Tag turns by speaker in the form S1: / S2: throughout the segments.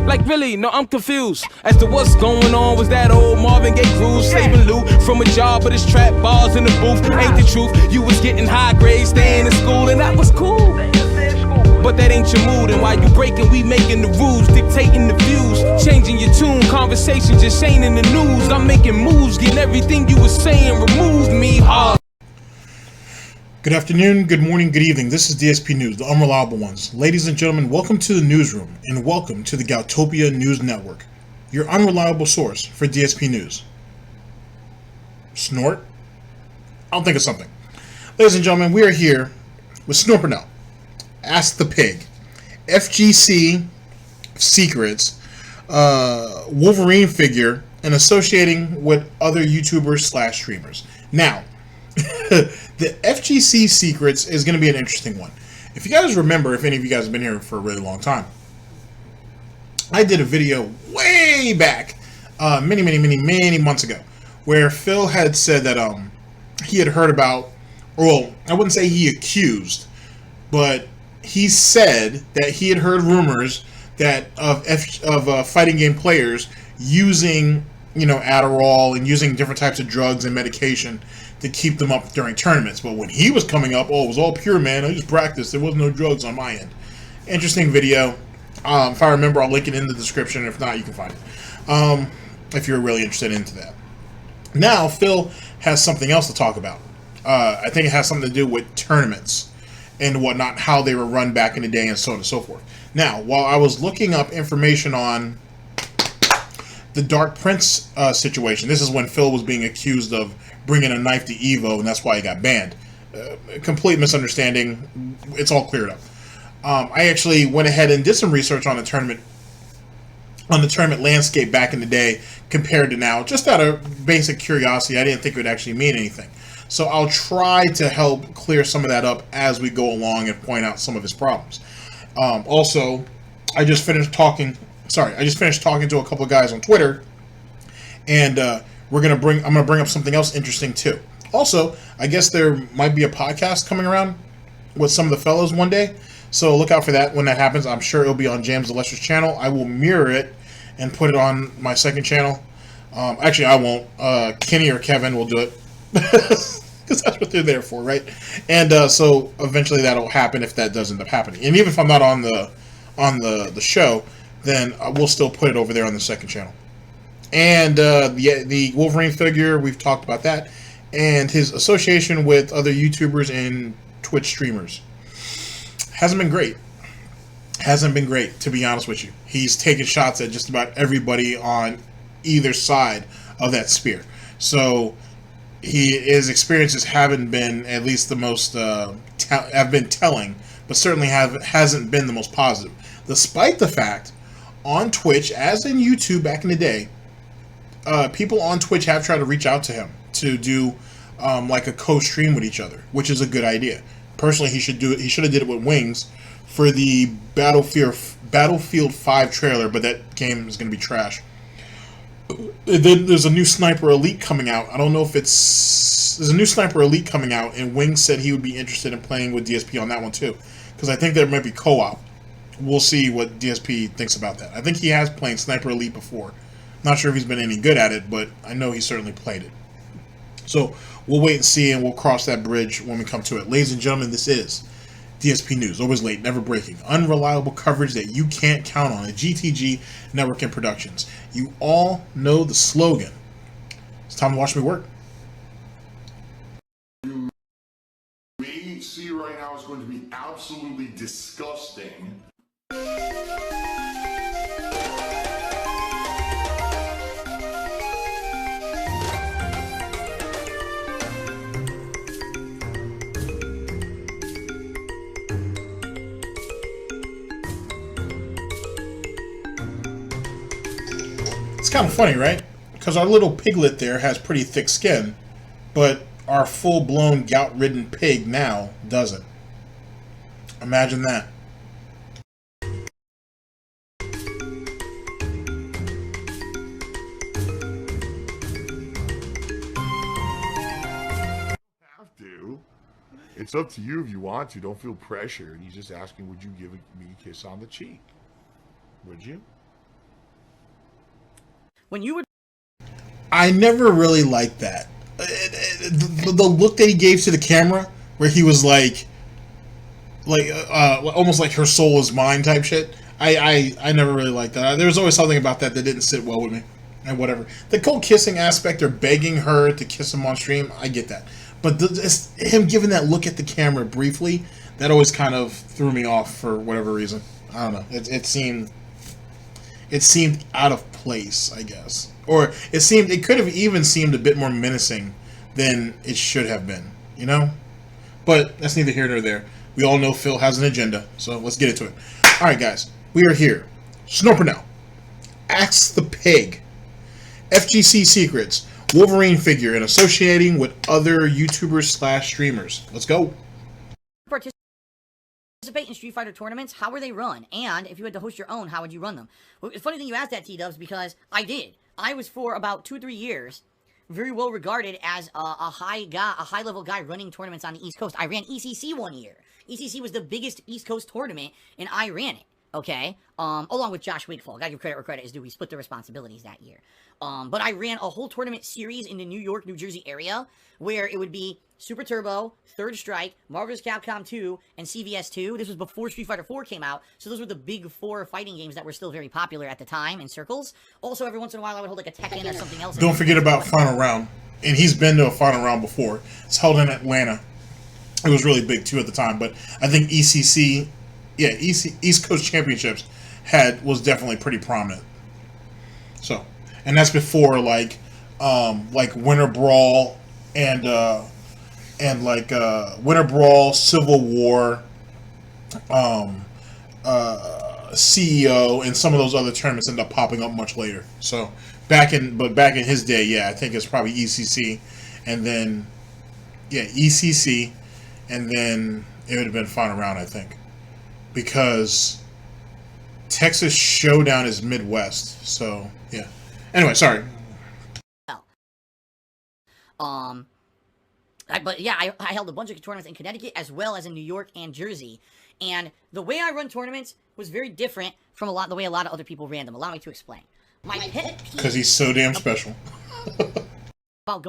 S1: Like really, no, I'm confused as to what's going on. Was that old Marvin Gaye cruise saving loot from a job, but it's trap bars in the booth? Ain't the truth? You was getting high grades, staying in school, and that was cool. But that ain't your mood, and while you breaking, we making the rules, dictating the views, changing your tune, conversation just ain't in the news. I'm making moves, getting everything you was saying removed me hard.
S2: Good afternoon, good morning, good evening. This is DSP News, the unreliable ones. Ladies and gentlemen, welcome to the newsroom, and welcome to the Goutopia News Network, your unreliable source for DSP News. Snort? I'll think of something. Ladies and gentlemen, we are here with Snort Burnell, Ask the Pig, FGC Secrets, Wolverine figure, and associating with other YouTubers / streamers. Now, the FGC Secrets is going to be an interesting one. If you guys remember, if any of you guys have been here for a really long time, I did a video way back, many months ago, where Phil had said that he had heard about, well, I wouldn't say he accused, but he said that he had heard rumors that of fighting game players using, Adderall and using different types of drugs and medication to keep them up during tournaments. But when he was coming up, it was all pure, man. I just practiced. There was no drugs on my end. Interesting video. If I remember, I'll link it in the description. If not, you can find it. If you're really interested into that. Now, Phil has something else to talk about. I think it has something to do with tournaments and whatnot, how they were run back in the day and so on and so forth. Now, while I was looking up information on the Dark Prince situation, this is when Phil was being accused of bringing a knife to Evo, and that's why he got banned. Complete misunderstanding. It's all cleared up. I actually went ahead and did some research on the tournament landscape back in the day compared to now, just out of basic curiosity. I didn't think it would actually mean anything. So I'll try to help clear some of that up as we go along and point out some of his problems. Also, I just finished talking to a couple of guys on Twitter, and I'm gonna bring up something else interesting too. Also, I guess there might be a podcast coming around with some of the fellows one day, so look out for that when that happens. I'm sure it'll be on James the Lester's channel. I will mirror it and put it on my second channel. Actually, I won't. Kenny or Kevin will do it because that's what they're there for, right? And so eventually that'll happen if that does end up happening. And even if I'm not on the show, then we'll still put it over there on the second channel. And the Wolverine figure, we've talked about that, and his association with other YouTubers and Twitch streamers hasn't been great. Hasn't been great, to be honest with you. He's taken shots at just about everybody on either side of that spear. So his experiences haven't been at least the most have been telling, but certainly hasn't been the most positive. Despite the fact, on Twitch, as in YouTube back in the day, people on Twitch have tried to reach out to him to do like a co-stream with each other, which is a good idea. Personally, he should do it. He should have did it with Wings for the Battlefield 5 trailer, but that game is going to be trash. Then there's a new Sniper Elite coming out. I don't know if there's a new Sniper Elite coming out, and Wings said he would be interested in playing with DSP on that one too, because I think there might be co-op. We'll see what DSP thinks about that. I think he has played Sniper Elite before. Not sure if he's been any good at it, but I know he certainly played it. So we'll wait and see, and we'll cross that bridge when we come to it. Ladies and gentlemen, this is DSP News. Always late, never breaking. Unreliable coverage that you can't count on at GTG Network and Productions. You all know the slogan. It's time to watch me work.
S3: We see right now is going to be absolutely disgusting.
S2: It's kind of funny, right? Because our little piglet there has pretty thick skin, but our full-blown gout-ridden pig now doesn't. Imagine that.
S3: Have to. It's up to you if you want to. Don't feel pressured. He's just asking, would you give me a kiss on the cheek? Would you?
S4: when you would.
S2: I never really liked that. The look that he gave to the camera, where he was like almost like her soul is mine type shit. I never really liked that. There was always something about that didn't sit well with me, and whatever. The cold kissing aspect, or begging her to kiss him on stream, I get that. But him giving that look at the camera briefly, that always kind of threw me off for whatever reason. I don't know. It seemed out of place, I guess. Or it could have even seemed a bit more menacing than it should have been, you know? But that's neither here nor there. We all know Phil has an agenda, so let's get into it. Alright, guys. We are here. Snort Purnell. Axe the Pig. FGC Secrets. Wolverine figure and associating with other YouTubers / streamers. Let's go.
S4: Participate in Street Fighter tournaments, how were they run? And if you had to host your own, how would you run them? Well, it's funny that you asked that, T-Dubs, because I did. I was, for about 2 or 3 years, very well regarded as a high-level guy running tournaments on the East Coast. I ran ECC one year. ECC was the biggest East Coast tournament, and I ran it, okay? Along with Josh Wigfall. Gotta give credit where credit is due. We split the responsibilities that year. But I ran a whole tournament series in the New York, New Jersey area, where it would be Super Turbo, Third Strike, Marvel's Capcom 2, and CVS 2. This was before Street Fighter 4 came out, so those were the big 4 fighting games that were still very popular at the time in circles. Also, every once in a while, I would hold like a Tekken or something else.
S2: Don't forget about Final Round. And he's been to a Final Round before. It's held in Atlanta. It was really big, too, at the time. But I think ECC, yeah, East Coast Championships was definitely pretty prominent. So, and that's before, like Winter Brawl and Winter Brawl, Civil War, CEO, and some of those other tournaments end up popping up much later. So back in his day, yeah, I think it's probably ECC, and then ECC, and then it would have been Final Round, I think, because Texas Showdown is Midwest. So yeah. Anyway, sorry.
S4: But yeah, I held a bunch of tournaments in Connecticut as well as in New York and Jersey. And the way I run tournaments was very different from the way a lot of other people ran them. Allow me to explain. My pet peeve,
S2: because he's so damn special,
S4: about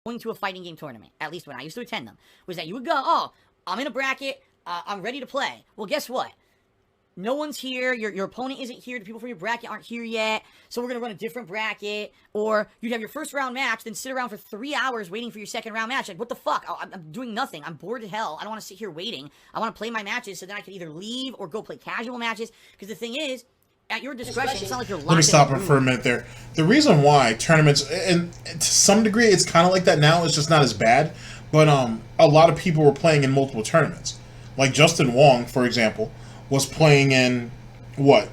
S4: going to a fighting game tournament, at least when I used to attend them, was that you would go, oh, I'm in a bracket, I'm ready to play. Well, guess what? No one's here, your opponent isn't here, the people from your bracket aren't here yet, so we're going to run a different bracket, or you'd have your first round match, then sit around for 3 hours waiting for your second round match. Like, what the fuck? I'm doing nothing. I'm bored to hell. I don't want to sit here waiting. I want to play my matches so then I can either leave or go play casual matches, because the thing is, at your discretion, it's not like you're locked in.
S2: Let me stop for a minute there. The reason why tournaments, and to some degree it's kind of like that now, it's just not as bad, but a lot of people were playing in multiple tournaments. Like Justin Wong, for example, was playing in what?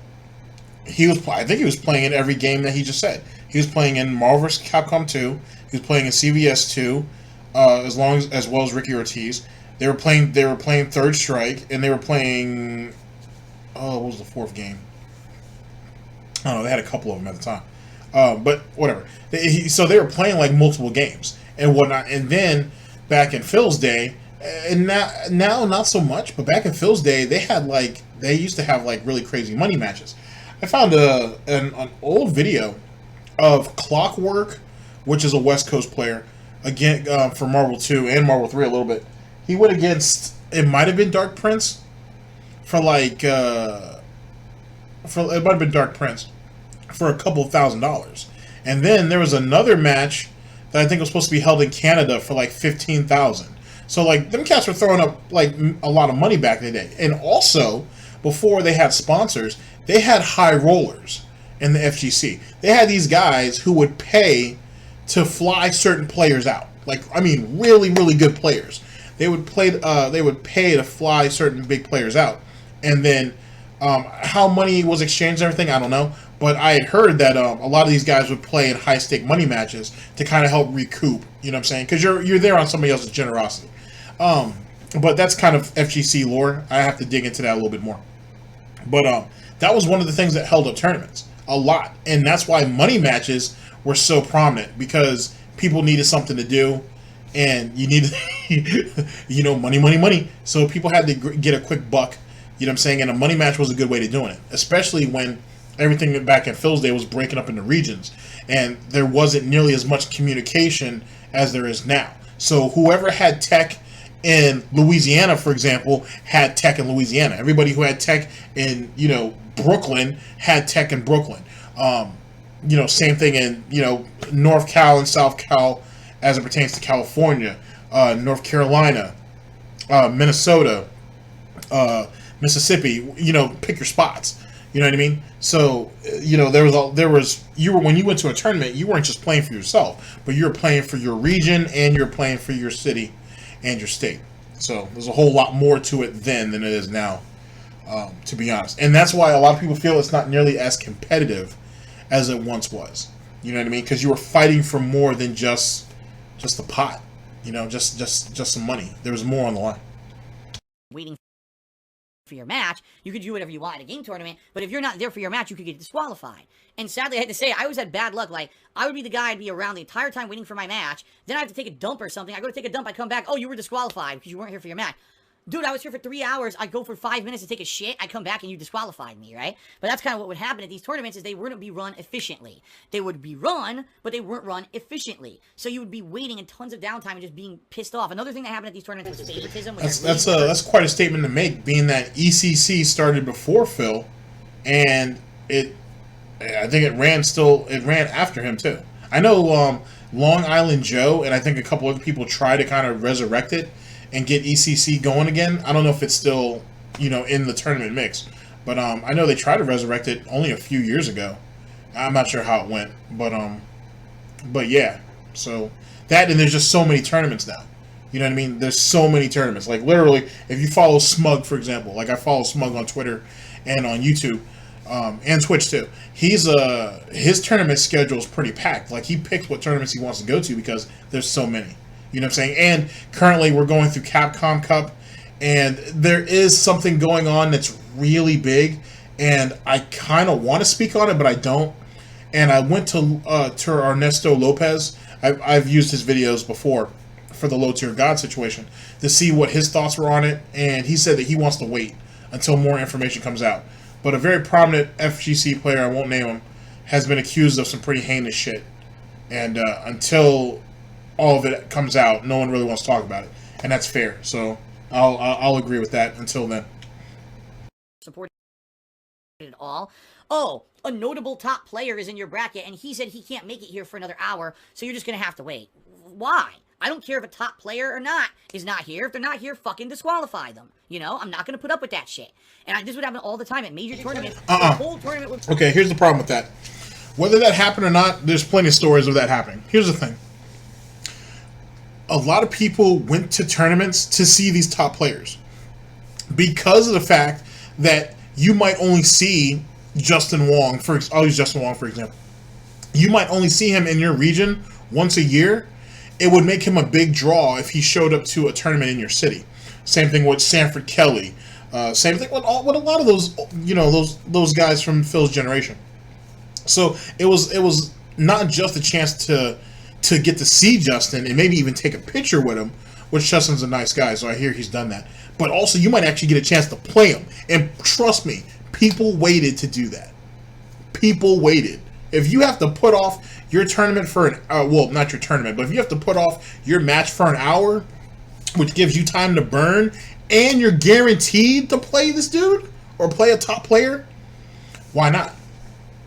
S2: I think he was playing in every game that he just said. He was playing in Marvel vs. Capcom 2. He was playing in CVS 2, as well as Ricky Ortiz. They were playing Third Strike, and they were playing. Oh, what was the fourth game? I don't know. They had a couple of them at the time, but whatever. So they were playing like multiple games and whatnot. And then back in Phil's day. And now not so much, but back in Phil's day, they used to have like really crazy money matches. I found an old video of Clockwork, which is a West Coast player, again for Marvel 2 and Marvel 3 a little bit. He went against, it might have been Dark Prince, it might have been Dark Prince for a couple $1,000. And then there was another match that I think was supposed to be held in Canada for like $15,000. So, like, them cats were throwing up, like, a lot of money back in the day. And also, before they had sponsors, they had high rollers in the FGC. They had these guys who would pay to fly certain players out. Like, I mean, really, really good players. They would pay to fly certain big players out. And then, how money was exchanged and everything, I don't know. But I had heard that a lot of these guys would play in high-stake money matches to kind of help recoup, you know what I'm saying? Because you're there on somebody else's generosity. But that's kind of FGC lore. I have to dig into that a little bit more. But that was one of the things that held up tournaments a lot. And that's why money matches were so prominent, because people needed something to do. And you needed, money. So people had to get a quick buck, you know what I'm saying? And a money match was a good way to doing it. Especially when everything back in Phil's day was breaking up into regions, and there wasn't nearly as much communication as there is now. So whoever had tech in Louisiana, for example, had tech in Louisiana. Everybody who had tech in, you know, Brooklyn had tech in Brooklyn. You know, same thing in, you know, North Cal and South Cal as it pertains to California, North Carolina, Minnesota, Mississippi. You know, pick your spots. You know what I mean? So, you know, when you went to a tournament, you weren't just playing for yourself, but you were playing for your region and you're playing for your city and your state. So there's a whole lot more to it then than it is now, to be honest. And that's why a lot of people feel it's not nearly as competitive as it once was. You know what I mean? Because you were fighting for more than just the pot. You know, just some money. There was more on the line.
S4: Waiting for your match, you could do whatever you want at a game tournament, but if you're not there for your match, you could get disqualified. And sadly, I had to say, I always had bad luck. Like, I would be the guy, I'd be around the entire time waiting for my match, then I have to take a dump or something. I go to take a dump, I come back, oh, you were disqualified because you weren't here for your match. Dude, I was here for 3 hours, I go for 5 minutes to take a shit, I come back and you disqualified me, right? But that's kind of what would happen at these tournaments, is they wouldn't be run efficiently. They would be run, but they weren't run efficiently. So you would be waiting and tons of downtime and just being pissed off. Another thing that happened at these tournaments was favoritism.
S2: That's quite a statement to make, being that ECC started before Phil, and I think it ran after him too. I know Long Island Joe and I think a couple other people try to kind of resurrect it and get ECC going again. I don't know if it's still, you know, in the tournament mix, but I know they tried to resurrect it only a few years ago. I'm not sure how it went, but yeah. So that, and there's just so many tournaments now. You know what I mean? There's so many tournaments. Like, literally, if you follow Smug, for example, like I follow Smug on Twitter and on YouTube, and Twitch too. His tournament schedule is pretty packed. Like, he picks what tournaments he wants to go to because there's so many. You know what I'm saying? And currently we're going through Capcom Cup, and there is something going on that's really big, and I kind of want to speak on it, but I don't. And I went to Ernesto Lopez. I've used his videos before for the low tier God situation to see what his thoughts were on it, and he said that he wants to wait until more information comes out. But a very prominent FGC player, I won't name him, has been accused of some pretty heinous shit. And until all of it comes out, no one really wants to talk about it, and that's fair. So I'll agree with that until then.
S4: Support at all. Oh, a notable top player is in your bracket, and he said he can't make it here for another hour, so you're just gonna have to wait. Why? I don't care if a top player or not is not here. If they're not here, fucking disqualify them. You know, I'm not gonna put up with that shit. And this would happen all the time at major tournaments. The whole tournament would...
S2: Okay, here's the problem with that. Whether that happened or not, there's plenty of stories of that happening. Here's the thing. A lot of people went to tournaments to see these top players because of the fact that you might only see Justin Wong. I'll use Justin Wong for example. You might only see him in your region once a year. It would make him a big draw if he showed up to a tournament in your city. Same thing with Sanford Kelly. Same thing with a lot of those, you know, those guys from Phil's generation. So it was not just a chance to get to see Justin and maybe even take a picture with him, which Justin's a nice guy, so I hear he's done that. But also, you might actually get a chance to play him. And trust me, people waited to do that. People waited. If you have to put off your tournament for well, not your tournament, but if you have to put off your match for an hour, which gives you time to burn, and you're guaranteed to play this dude or play a top player, why not?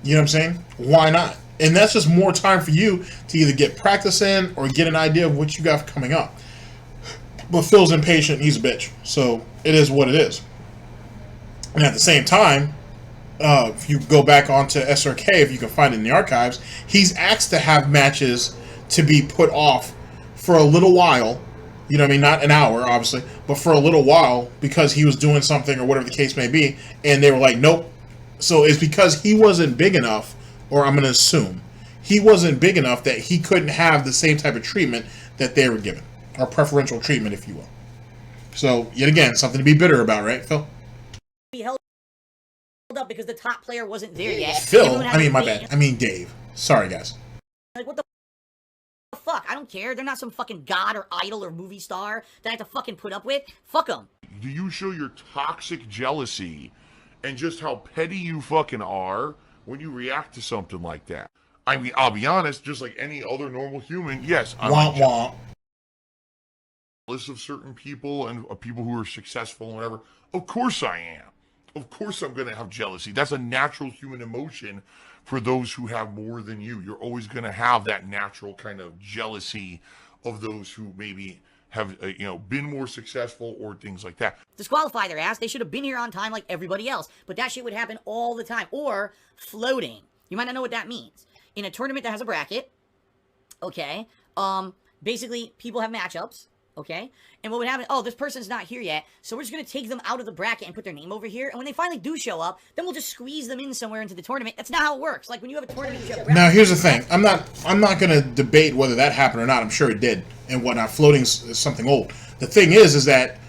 S2: You know what I'm saying? Why not? And that's just more time for you to either get practice in or get an idea of what you got coming up. But Phil's impatient. He's a bitch. So it is what it is. And at the same time, if you go back onto SRK, if you can find it in the archives, he's asked to have matches to be put off for a little while. You know what I mean? Not an hour, obviously, but for a little while because he was doing something or whatever the case may be. And they were like, nope. So it's because he wasn't big enough, or I'm going to assume, he wasn't big enough that he couldn't have the same type of treatment that they were given, or preferential treatment, if you will. So, yet again, something to be bitter about, right, Phil?
S4: Be held up because the top player wasn't there yet.
S2: Phil? I mean, my bad. I mean, Dave. Sorry, guys.
S4: Like, what the fuck? I don't care. They're not some fucking god or idol or movie star that I have to fucking put up with. Fuck them.
S3: Do you show your toxic jealousy and just how petty you fucking are when you react to something like that. I mean, I'll be honest, just like any other normal human, yes, I'm jealous of certain people and people who are successful and whatever. Of course I am. Of course I'm going to have jealousy. That's a natural human emotion for those who have more than you. You're always going to have that natural kind of jealousy of those who maybe have been more successful or things like that.
S4: Disqualify their ass. They should have been here on time like everybody else. But that shit would happen all the time. Or floating. You might not know what that means. In a tournament that has a bracket, okay, basically people have matchups. Okay? And what would happen, oh, this person's not here yet, so we're just going to take them out of the bracket and put their name over here, and when they finally do show up, then we'll just squeeze them in somewhere into the tournament. That's not how it works. Like, when you have a tournament, you have
S2: Now, here's the thing. I'm not going to debate whether that happened or not. I'm sure it did, and whatnot. Floating's something old. The thing is that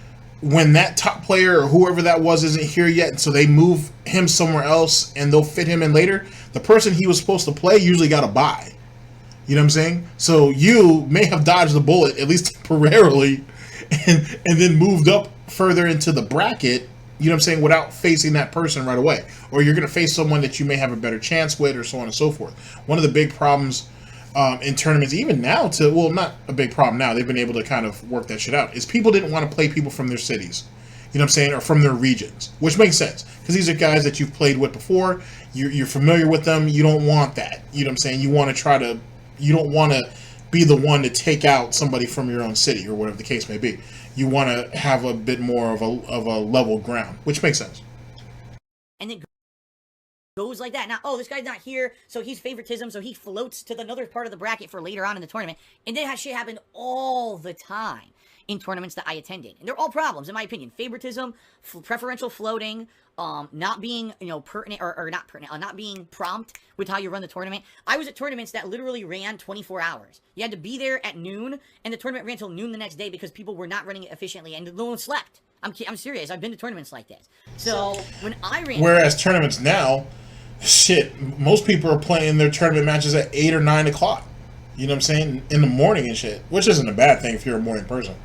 S2: when that top player or whoever that was isn't here yet, and so they move him somewhere else, and they'll fit him in later, the person he was supposed to play usually got a bye. You know what I'm saying? So you may have dodged the bullet, at least temporarily, and then moved up further into the bracket, you know what I'm saying, without facing that person right away. Or you're going to face someone that you may have a better chance with, or so on and so forth. One of the big problems in tournaments, even now, well, not a big problem now, they've been able to kind of work that shit out, is people didn't want to play people from their cities. You know what I'm saying? Or from their regions. Which makes sense. Because these are guys that you've played with before. You're familiar with them. You don't want that. You know what I'm saying? You don't want to be the one to take out somebody from your own city or whatever the case may be. You want to have a bit more of a level ground, which makes sense.
S4: And it goes like that. Now, oh, this guy's not here, so he's favoritism, so he floats to another part of the bracket for later on in the tournament. And that shit happened all the time in tournaments that I attended. And they're all problems, in my opinion. Favoritism, preferential floating, not being, pertinent, or not pertinent, not being prompt with how you run the tournament. I was at tournaments that literally ran 24 hours. You had to be there at noon, and the tournament ran till noon the next day because people were not running it efficiently, and no one slept. I'm serious. I've been to tournaments like this. So, when I ran...
S2: Whereas tournaments now, shit, most people are playing their tournament matches at 8 or 9 o'clock. You know what I'm saying? In the morning and shit. Which isn't a bad thing if you're a morning person.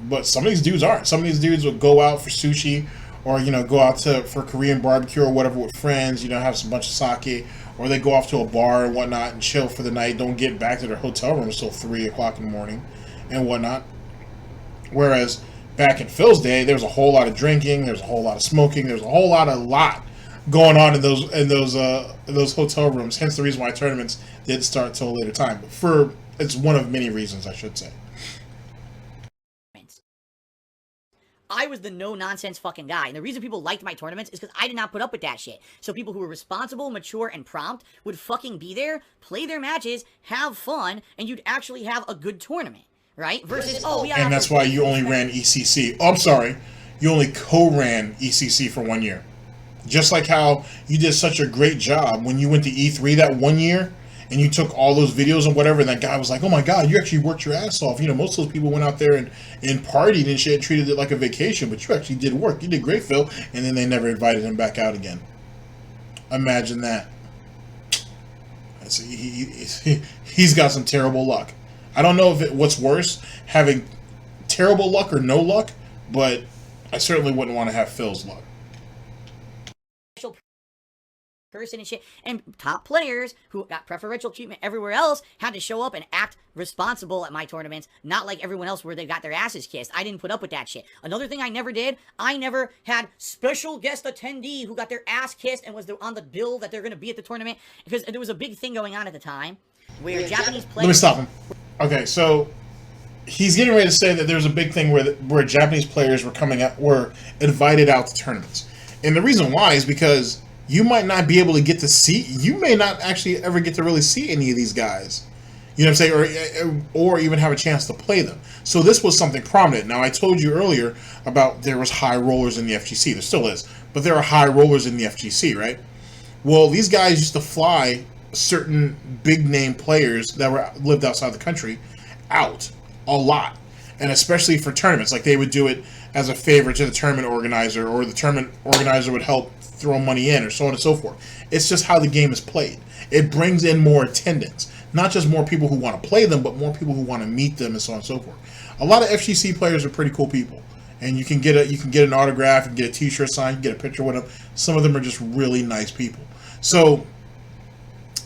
S2: But some of these dudes aren't. Some of these dudes will go out for sushi, or go out for Korean barbecue or whatever with friends, have some bunch of sake, or they go off to a bar and whatnot and chill for the night, don't get back to their hotel room until 3 o'clock in the morning and whatnot. Whereas back in Phil's day, there was a whole lot of drinking, there's a whole lot of smoking, there's a whole lot going on in those hotel rooms. Hence the reason why tournaments did start till a later time. But it's one of many reasons, I should say.
S4: I was the no-nonsense fucking guy. And the reason people liked my tournaments is because I did not put up with that shit. So people who were responsible, mature, and prompt would fucking be there, play their matches, have fun, and you'd actually have a good tournament, right? Versus,
S2: And that's why you only ran ECC. Oh, I'm sorry. You only co-ran ECC for 1 year. Just like how you did such a great job when you went to E3 that 1 year, and you took all those videos and whatever, and that guy was like, oh my god, you actually worked your ass off. Most of those people went out there and partied and shit and treated it like a vacation, but you actually did work. You did great, Phil. And then they never invited him back out again. Imagine that. He's got some terrible luck. I don't know what's worse, having terrible luck or no luck, but I certainly wouldn't want to have Phil's luck.
S4: Person and shit, and top players who got preferential treatment everywhere else had to show up and act responsible at my tournaments, not like everyone else where they got their asses kissed. I didn't put up with that shit. Another thing I never did, I never had special guest attendee who got their ass kissed and was on the bill that they're going to be at the tournament, because there was a big thing going on at the time where Japanese players...
S2: Let me stop him. Okay, so he's getting ready to say that there's a big thing where Japanese players were invited out to tournaments. And the reason why is because you might not be able to get to see, you may not actually ever get to really see any of these guys. You know what I'm saying? Or even have a chance to play them. So this was something prominent. Now, I told you earlier about there was high rollers in the FGC. There still is. But there are high rollers in the FGC, right? Well, these guys used to fly certain big-name players that lived outside the country out a lot. And especially for tournaments. Like, they would do it as a favor to the tournament organizer, or the tournament organizer would help throw money in, or so on and so forth. It's just how the game is played. It brings in more attendance. Not just more people who want to play them, but more people who want to meet them, and so on and so forth. A lot of FGC players are pretty cool people. And you can get an autograph, and get a t-shirt signed, you can get a picture with them. Some of them are just really nice people. So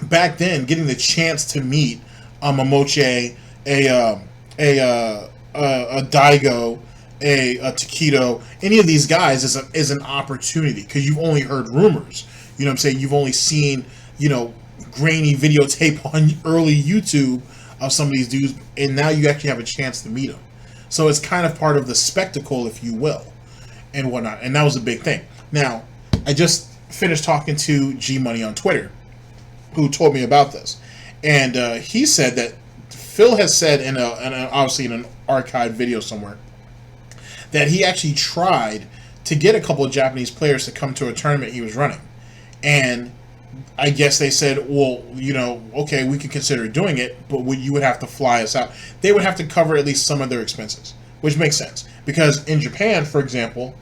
S2: back then, getting the chance to meet a Momoche, a Daigo, a Takedo, any of these guys is an opportunity, because you've only heard rumors. You know what I'm saying? You've only seen, grainy videotape on early YouTube of some of these dudes, and now you actually have a chance to meet them. So it's kind of part of the spectacle, if you will, and whatnot. And that was a big thing. Now, I just finished talking to G Money on Twitter, who told me about this, and he said that Phil has said obviously in an archived video somewhere, that he actually tried to get a couple of Japanese players to come to a tournament he was running, and I guess they said, well, okay, we can consider doing it, but you would have to fly us out. They would have to cover at least some of their expenses, which makes sense, because in Japan, for example,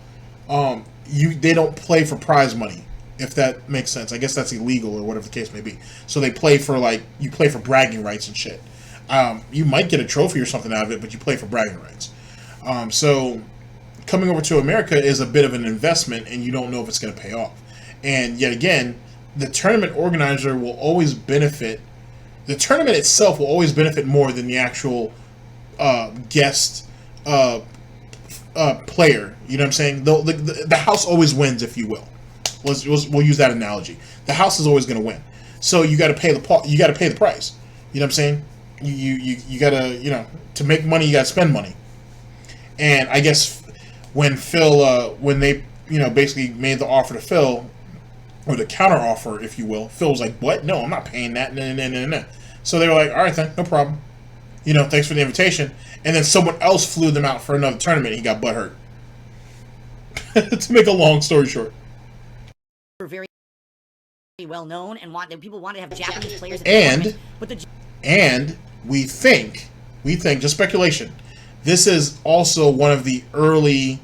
S2: they don't play for prize money, if that makes sense. I guess that's illegal or whatever the case may be. So they play for, you play for bragging rights and shit. You might get a trophy or something out of it, but you play for bragging rights. So coming over to America is a bit of an investment, and you don't know if it's going to pay off. And yet again, the tournament organizer will always benefit. The tournament itself will always benefit more than the actual guest player. You know what I'm saying? The house always wins, if you will. We'll use that analogy. The house is always going to win. So you got to pay the price. You know what I'm saying? You got to, to make money, you got to spend money. And I guess when Phil, when they, basically made the offer to Phil, or the counter offer, if you will, Phil was like, what? No, I'm not paying that. No. So they were like, all right then, no problem. Thanks for the invitation. And then someone else flew them out for another tournament, and he got butthurt. To make a long story short.
S4: Very well known, and people wanted to have Japanese players.
S2: And we think, just speculation, this is also one of the early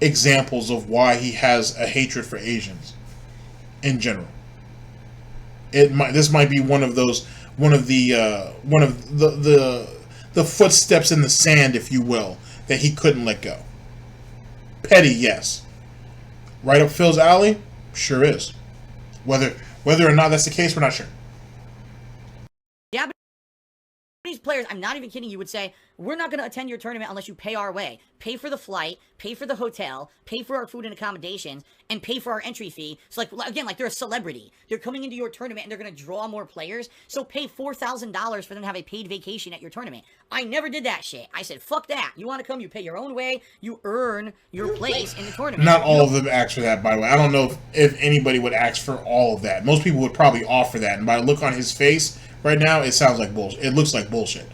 S2: examples of why he has a hatred for Asians in general. This might be one of the footsteps in the sand, if you will, that he couldn't let go. Petty, yes. Right up Phil's alley? Sure is. Whether or not that's the case, we're not sure.
S4: Japanese players, I'm not even kidding you, would say, we're not going to attend your tournament unless you pay our way. Pay for the flight, pay for the hotel, pay for our food and accommodations, and pay for our entry fee. So, again, they're a celebrity. They're coming into your tournament, and they're going to draw more players, so pay $4,000 for them to have a paid vacation at your tournament. I never did that shit. I said, fuck that. You want to come, you pay your own way, you earn your place in the tournament.
S2: Not all of them ask for that, by the way. I don't know if anybody would ask for all of that. Most people would probably offer that, and by the look on his face right now, it sounds like bullshit. It looks like bullshit.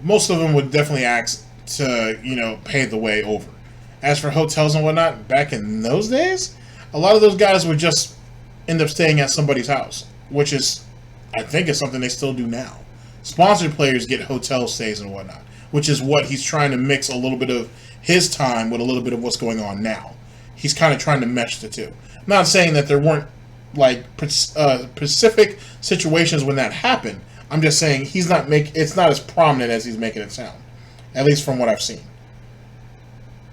S2: Most of them would definitely ask to, pay the way over. As for hotels and whatnot, back in those days, a lot of those guys would just end up staying at somebody's house, which is, I think, is something they still do now. Sponsored players get hotel stays and whatnot, which is what he's trying to mix a little bit of his time with a little bit of what's going on now. He's kind of trying to mesh the two. I'm not saying that there weren't specific situations when that happened. I'm just saying it's not as prominent as he's making it sound, at least from what I've seen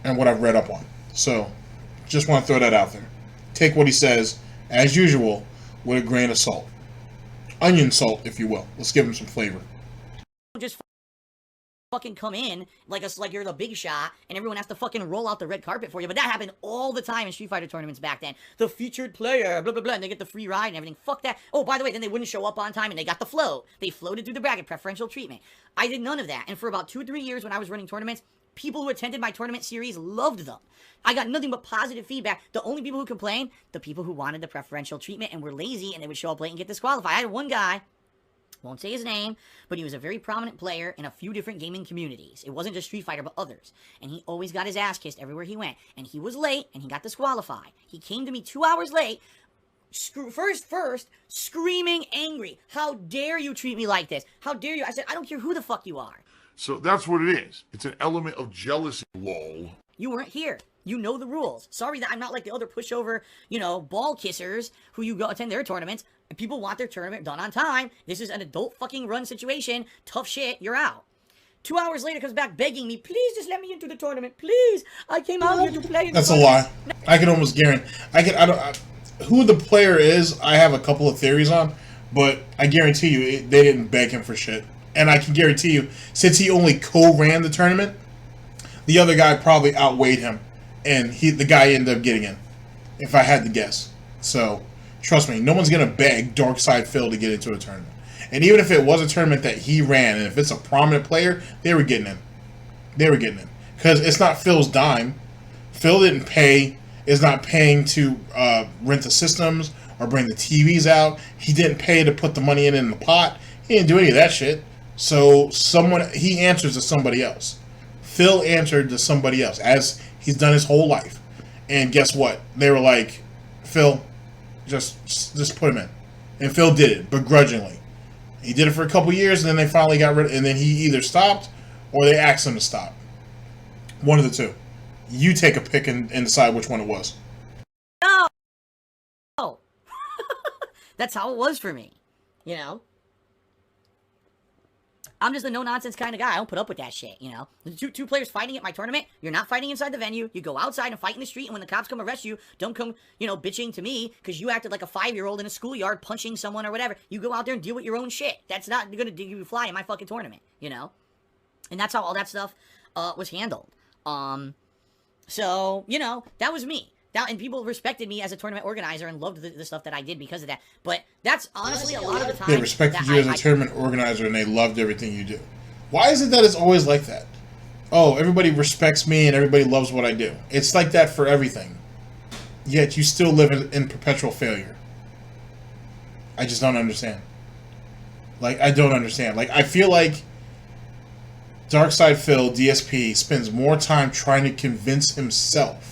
S2: and what I've read up on. So, just want to throw that out there. Take what he says, as usual, with a grain of salt, onion salt, if you will. Let's give him some flavor.
S4: Just fucking come in like you're the big shot, and everyone has to fucking roll out the red carpet for you. But that happened all the time in Street Fighter tournaments back then. The featured player, blah, blah, blah, and they get the free ride and everything. Fuck that. Oh, by the way, then they wouldn't show up on time, and they got the float. They floated through the bracket, preferential treatment. I did none of that. And for about 2 or 3 years when I was running tournaments, people who attended my tournament series loved them. I got nothing but positive feedback. The only people who complained, the people who wanted the preferential treatment and were lazy, and they would show up late and get disqualified. I had one guy, won't say his name, but he was a very prominent player in a few different gaming communities. It wasn't just Street Fighter, but others. And he always got his ass kissed everywhere he went. And he was late, and he got disqualified. He came to me 2 hours late, first, screaming angry. How dare you treat me like this? How dare you? I said, I don't care who the fuck you are.
S3: So that's what it is. It's an element of jealousy, lol.
S4: You weren't here. You know the rules. Sorry that I'm not like the other pushover, ball kissers who you go attend their tournaments. And people want their tournament done on time. This is an adult fucking run situation. Tough shit, you're out. 2 hours later comes back begging me, please just let me into the tournament. Please. I came out here to play.
S2: That's a lie. I can almost guarantee. Who the player is, I have a couple of theories on, but I guarantee you they didn't beg him for shit. And I can guarantee you, since he only co-ran the tournament, the other guy probably outweighed him, and the guy ended up getting in, if I had to guess. So, trust me, no one's going to beg Darkside Phil to get into a tournament. And even if it was a tournament that he ran, and if it's a prominent player, they were getting in. They were getting in. Because it's not Phil's dime. Phil didn't pay, is not paying to rent the systems or bring the TVs out. He didn't pay to put the money in the pot. He didn't do any of that shit. So he answers to somebody else. Phil answered to somebody else, as he's done his whole life. And guess what? They were like, Phil, just put him in. And Phil did it, begrudgingly. He did it for a couple years, and then they finally got rid of it, and then he either stopped or they asked him to stop. One of the two. You take a pick and decide which one it was.
S4: No! That's how it was for me. You know? I'm just a no-nonsense kind of guy. I don't put up with that shit, you know? Two players fighting at my tournament, you're not fighting inside the venue. You go outside and fight in the street, and when the cops come arrest you, don't come, you know, bitching to me because you acted like a 5-year-old in a schoolyard punching someone or whatever. You go out there and deal with your own shit. That's not going to give you fly in my fucking tournament, you know? And that's how all that stuff was handled. So, you know, that was me. And people respected me as a tournament organizer and loved the stuff that I did because of that. But that's honestly a lot of the time.
S2: They respected you as a tournament organizer and they loved everything you do. Why is it that it's always like that? Oh, everybody respects me and everybody loves what I do. It's like that for everything. Yet you still live in perpetual failure. I just don't understand. Like, I don't understand. Like, I feel like Darkside Phil, DSP, spends more time trying to convince himself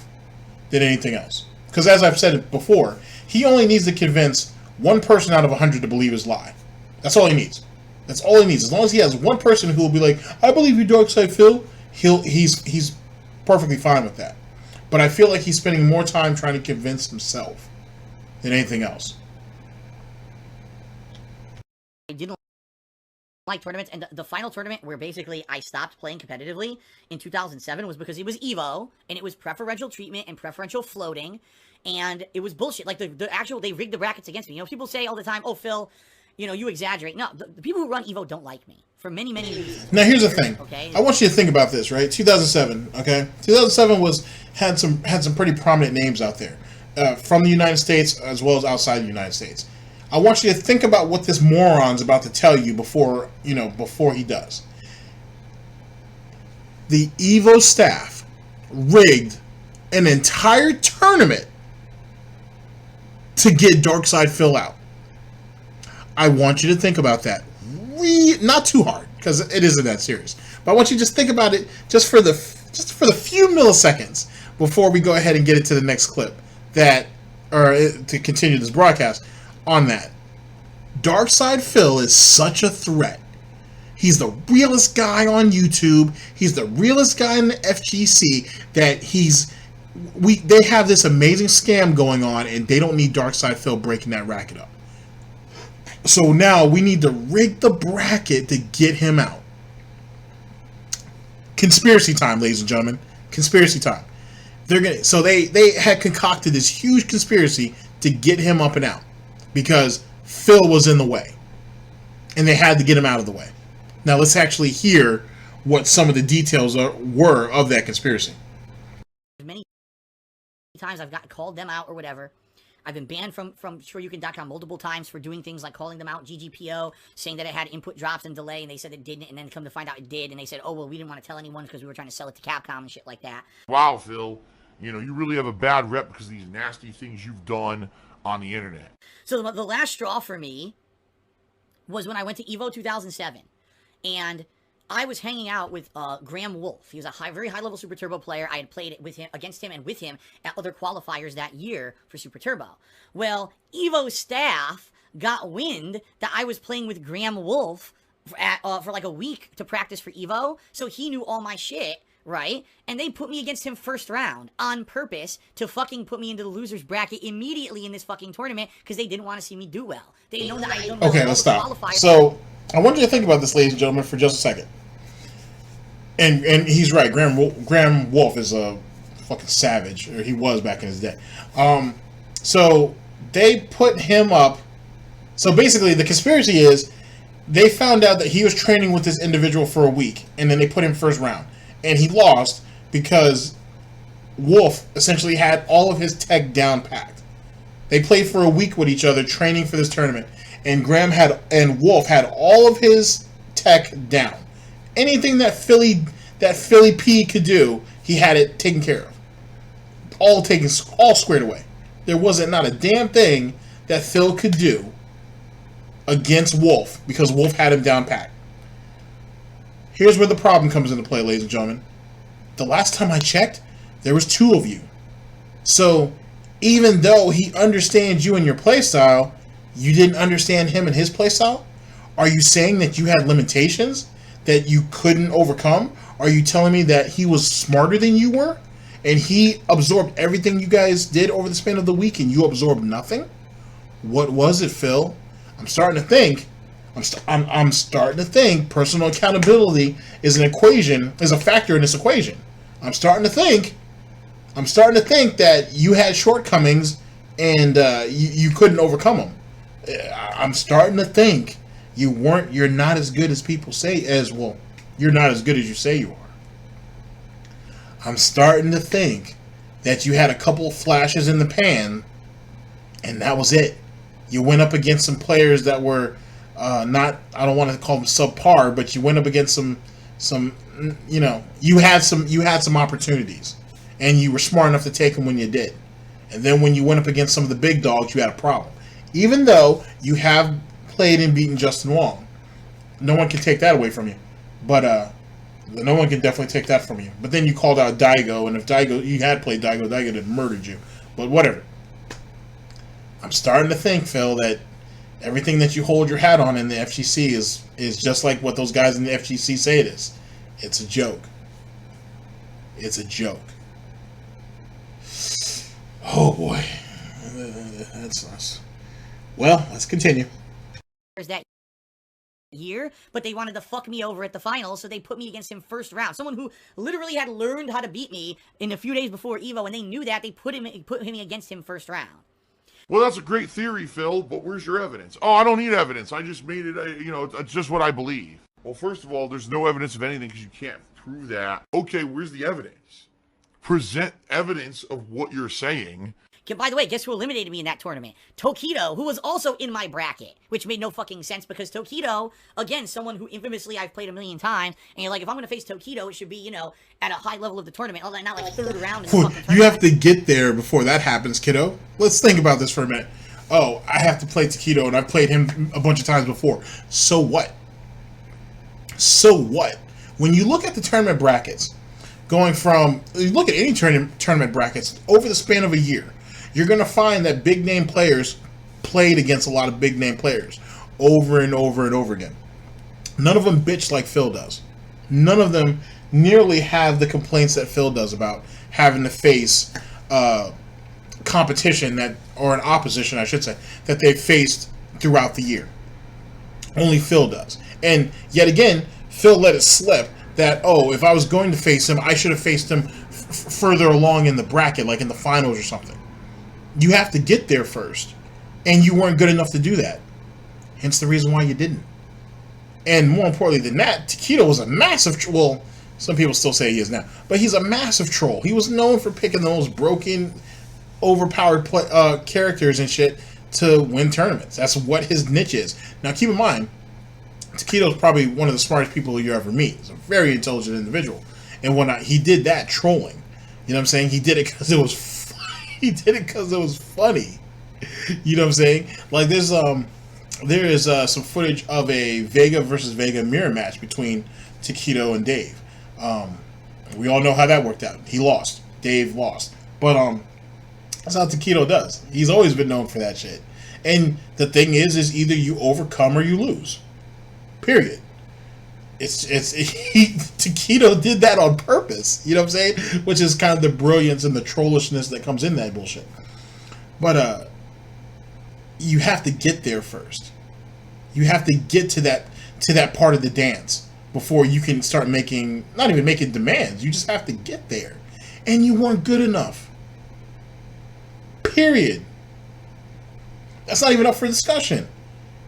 S2: than anything else. Because as I've said before, he only needs to convince one person out of 100 to believe his lie. That's all he needs. That's all he needs. As long as he has one person who will be like, I believe you, Darkside Phil, he's perfectly fine with that. But I feel like he's spending more time trying to convince himself than anything else.
S4: I didn't like tournaments, and the final tournament where basically I stopped playing competitively in 2007 was because it was EVO, and it was preferential treatment and preferential floating, and it was bullshit. Like, they rigged the brackets against me. You know, people say all the time, oh, Phil, you know, you exaggerate. No, the people who run EVO don't like me for many, many reasons.
S2: Now, here's the thing.
S4: Okay?
S2: I want you to think about this, right? 2007, okay? 2007 had some pretty prominent names out there from the United States as well as outside the United States. I want you to think about what this moron's about to tell you before he does. The EVO staff rigged an entire tournament to get Darkside Phil out. I want you to think about that. Not too hard, because it isn't that serious. But I want you to just think about it just for the few milliseconds before we go ahead and get it to the next clip to continue this broadcast. On that, Darkside Phil is such a threat. He's the realest guy on YouTube. He's the realest guy in the FGC. That they have this amazing scam going on, and they don't need Darkside Phil breaking that racket up. So now we need to rig the bracket to get him out. Conspiracy time, ladies and gentlemen. Conspiracy time. They had concocted this huge conspiracy to get him up and out, because Phil was in the way, and they had to get him out of the way. Now let's actually hear what some of the details were of that conspiracy.
S4: Many times I've called them out or whatever. I've been banned from SureYouCan.com multiple times for doing things like calling them out, GGPO, saying that it had input drops and delay, and they said it didn't, and then come to find out it did, and they said, oh, well, we didn't want to tell anyone because we were trying to sell it to Capcom and shit like that.
S3: Wow, Phil, you know, you really have a bad rep because of these nasty things you've done on the internet.
S4: So the last straw for me was when I went to EVO 2007, and I was hanging out with Graham Wolf. He was a very high-level Super Turbo player. I had played against him and with him at other qualifiers that year for Super Turbo. Well, EVO staff got wind that I was playing with Graham Wolf for like a week to practice for EVO, so he knew all my shit, right? And they put me against him first round on purpose to fucking put me into the loser's bracket immediately in this fucking tournament because they didn't want to see me do well. They know that I don't.
S2: Okay, let's stop. So I want you to think about this, ladies and gentlemen, for just a second. And he's right. Graham Wolf is a fucking savage, or he was back in his day. So they put him up. So basically, the conspiracy is they found out that he was training with this individual for a week, and then they put him first round, and he lost because Wolf essentially had all of his tech down packed. They played for a week with each other, training for this tournament, and Wolf had all of his tech down. Anything that Philly P could do, he had it taken care of. All squared away. There wasn't not a damn thing that Phil could do against Wolf because Wolf had him down pat. Here's where the problem comes into play, ladies and gentlemen. The last time I checked, there was 2 of you. So even though he understands you and your playstyle, you didn't understand him and his playstyle? Are you saying that you had limitations that you couldn't overcome? Are you telling me that he was smarter than you were? And he absorbed everything you guys did over the span of the week and you absorbed nothing? What was it, Phil? I'm starting to think personal accountability is a factor in this equation. I'm starting to think that you had shortcomings and you couldn't overcome them. I'm starting to think you're not as good as people say you're not as good as you say you are. I'm starting to think that you had a couple of flashes in the pan and that was it. You went up against some players that were I don't want to call them subpar, but you went up against some you had some opportunities and you were smart enough to take them when you did. And then when you went up against some of the big dogs, you had a problem. Even though you have played and beaten Justin Wong. No one can take that away from you. But no one can definitely take that from you. But then you called out Daigo, and if you had played Daigo would have murdered you. But whatever. I'm starting to think, Phil, that everything that you hold your hat on in the FGC is just like what those guys in the FGC say it is. It's a joke. It's a joke. Oh boy. That's nice. Well, let's continue.
S4: That year, but they wanted to fuck me over at the finals, so they put me against him first round. Someone who literally had learned how to beat me in a few days before Evo, and they knew that. They put him against him first round.
S3: Well, that's a great theory, Phil, but where's your evidence? Oh, I don't need evidence. I just made it, it's just what I believe. Well, first of all, there's no evidence of anything because you can't prove that. Okay, where's the evidence? Present evidence of what you're saying.
S4: By the way, guess who eliminated me in that tournament? Tokido, who was also in my bracket, which made no fucking sense because Tokido, again, someone who infamously I've played a million times, and you're like, if I'm going to face Tokido, it should be, at a high level of the tournament, not like third round in the fucking tournament.
S2: You have to get there before that happens, kiddo. Let's think about this for a minute. Oh, I have to play Tokido, and I've played him a bunch of times before. So what? So what? When you look at the tournament brackets, you look at any tournament brackets over the span of a year, you're going to find that big name players played against a lot of big name players over and over and over again. None of them bitch like Phil does. None of them nearly have the complaints that Phil does about having to face competition or an opposition, I should say, that they've faced throughout the year. Only Phil does. And yet again, Phil let it slip that, if I was going to face him, I should have faced him further along in the bracket, like in the finals or something. You have to get there first, and you weren't good enough to do that. Hence the reason why you didn't. And more importantly than that, Tokido was a massive well, some people still say he is now, but he's a massive troll. He was known for picking the most broken, overpowered characters and shit to win tournaments. That's what his niche is. Now keep in mind, Tokido's probably one of the smartest people you ever meet. He's a very intelligent individual. And when he did that trolling, you know what I'm saying? He did it because it was funny. He did it because it was funny. You know what I'm saying? Like there is some footage of a Vega versus Vega mirror match between Tokido and Dave. We all know how that worked out. He lost. Dave lost. But that's how Tokido does. He's always been known for that shit. And the thing is either you overcome or you lose. Period. Tokido did that on purpose, you know what I'm saying? Which is kind of the brilliance and the trollishness that comes in that bullshit. But you have to get there first. You have to get to that part of the dance before you can start making, not even making demands. You just have to get there. And you weren't good enough. Period. That's not even up for discussion.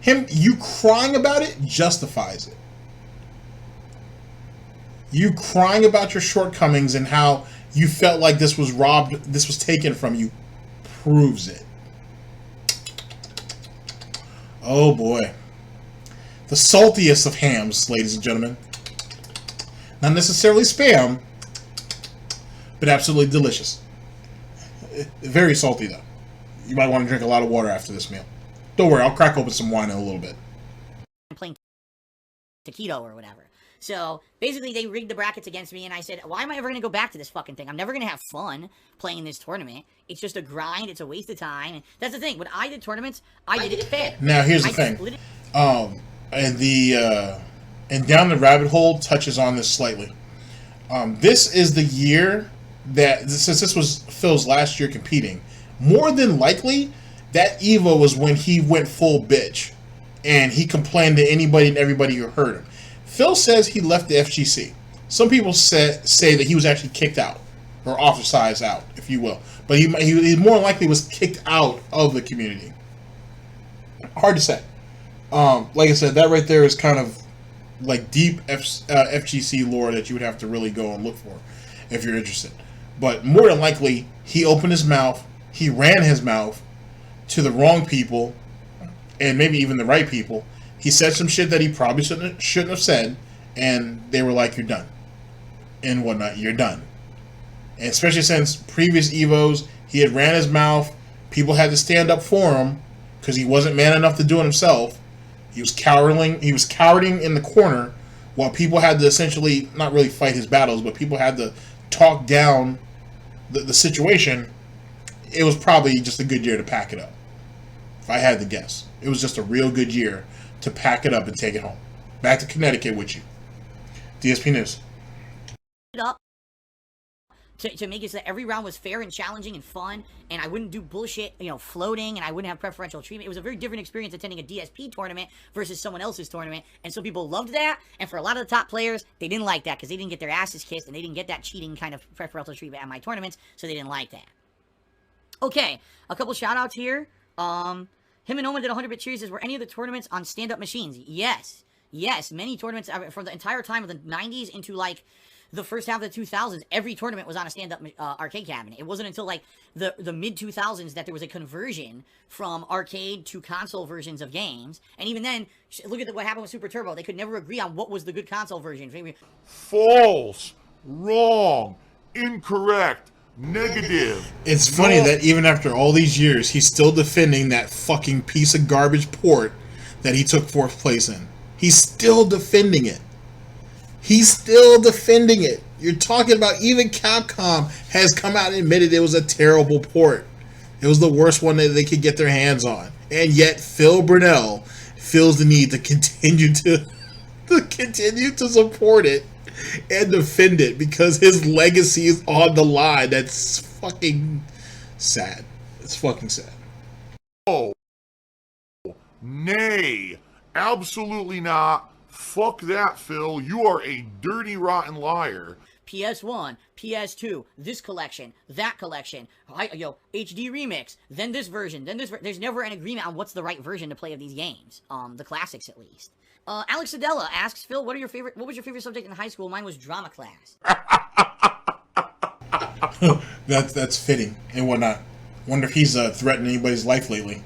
S2: You crying about it justifies it. You crying about your shortcomings and how you felt like this was robbed, this was taken from you, proves it. Oh boy. The saltiest of hams, ladies and gentlemen. Not necessarily spam, but absolutely delicious. Very salty though. You might want to drink a lot of water after this meal. Don't worry, I'll crack open some wine in a little bit.
S4: Playing taquito or whatever. So basically they rigged the brackets against me, and I said, why am I ever going to go back to this fucking thing? I'm never going to have fun playing this tournament. It's just a grind. It's a waste of time. And that's the thing. When I did tournaments, I did it fair.
S2: Now here's the thing. And Down the Rabbit Hole touches on this slightly. This is the year that, since this was Phil's last year competing, more than likely that EVO was when he went full bitch and he complained to anybody and everybody who heard him. Phil says he left the FGC. Some people say that he was actually kicked out, or ostracized out, if you will. But he more likely was kicked out of the community. Hard to say. Like I said, that right there is kind of like deep FGC lore that you would have to really go and look for if you're interested. But more than likely, he opened his mouth, he ran his mouth to the wrong people, and maybe even the right people. He said some shit that he probably shouldn't have said, and they were like, you're done. And whatnot, you're done. And especially since previous EVOs, he had ran his mouth, people had to stand up for him, because he wasn't man enough to do it himself. He was cowering in the corner, while people had to essentially, not really fight his battles, but people had to talk down the situation. It was probably just a good year to pack it up. If I had to guess. It was just a real good year to pack it up and take it home. Back to Connecticut with you. DSP News.
S4: Up to make it so that every round was fair and challenging and fun, and I wouldn't do bullshit, floating, and I wouldn't have preferential treatment. It was a very different experience attending a DSP tournament versus someone else's tournament, and some people loved that, and for a lot of the top players, they didn't like that because they didn't get their asses kissed, and they didn't get that cheating kind of preferential treatment at my tournaments, so they didn't like that. Okay, a couple shout-outs here. Him and Owen did 100-bit cheers. Were any of the tournaments on stand-up machines? Yes. Yes, many tournaments from the entire time of the 90s into, like, the first half of the 2000s. Every tournament was on a stand-up arcade cabinet. It wasn't until, like, the mid-2000s that there was a conversion from arcade to console versions of games. And even then, look at what happened with Super Turbo. They could never agree on what was the good console version.
S3: False. Wrong. Incorrect. Negative.
S2: It's funny that even after all these years, he's still defending that fucking piece of garbage port that he took 4th place in. He's still defending it. He's still defending it. You're talking about even Capcom has come out and admitted it was a terrible port. It was the worst one that they could get their hands on. And yet Phil Burnell feels the need to continue to support it and defend it because his legacy is on the line. That's fucking sad. It's fucking sad.
S3: Oh, nay, absolutely not. Fuck that, Phil. You are a dirty, rotten liar.
S4: PS1, PS2, this collection, that collection, HD remix, then this version, there's never an agreement on what's the right version to play of these games. The classics, at least. Alex Adela asks, Phil, what was your favorite subject in high school? Mine was drama class.
S2: That's fitting and whatnot. Wonder if he's threatened anybody's life lately.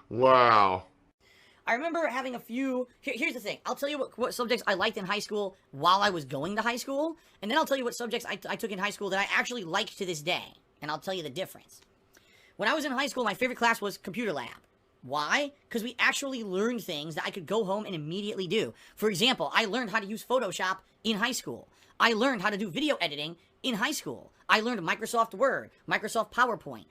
S3: Wow.
S4: I remember having a few... Here's the thing. I'll tell you what subjects I liked in high school while I was going to high school, and then I'll tell you what subjects I took in high school that I actually liked to this day, and I'll tell you the difference. When I was in high school, my favorite class was computer lab. Why? Because we actually learned things that I could go home and immediately do. For example, I learned how to use Photoshop in high school. I learned how to do video editing in high school. I learned Microsoft Word, Microsoft PowerPoint.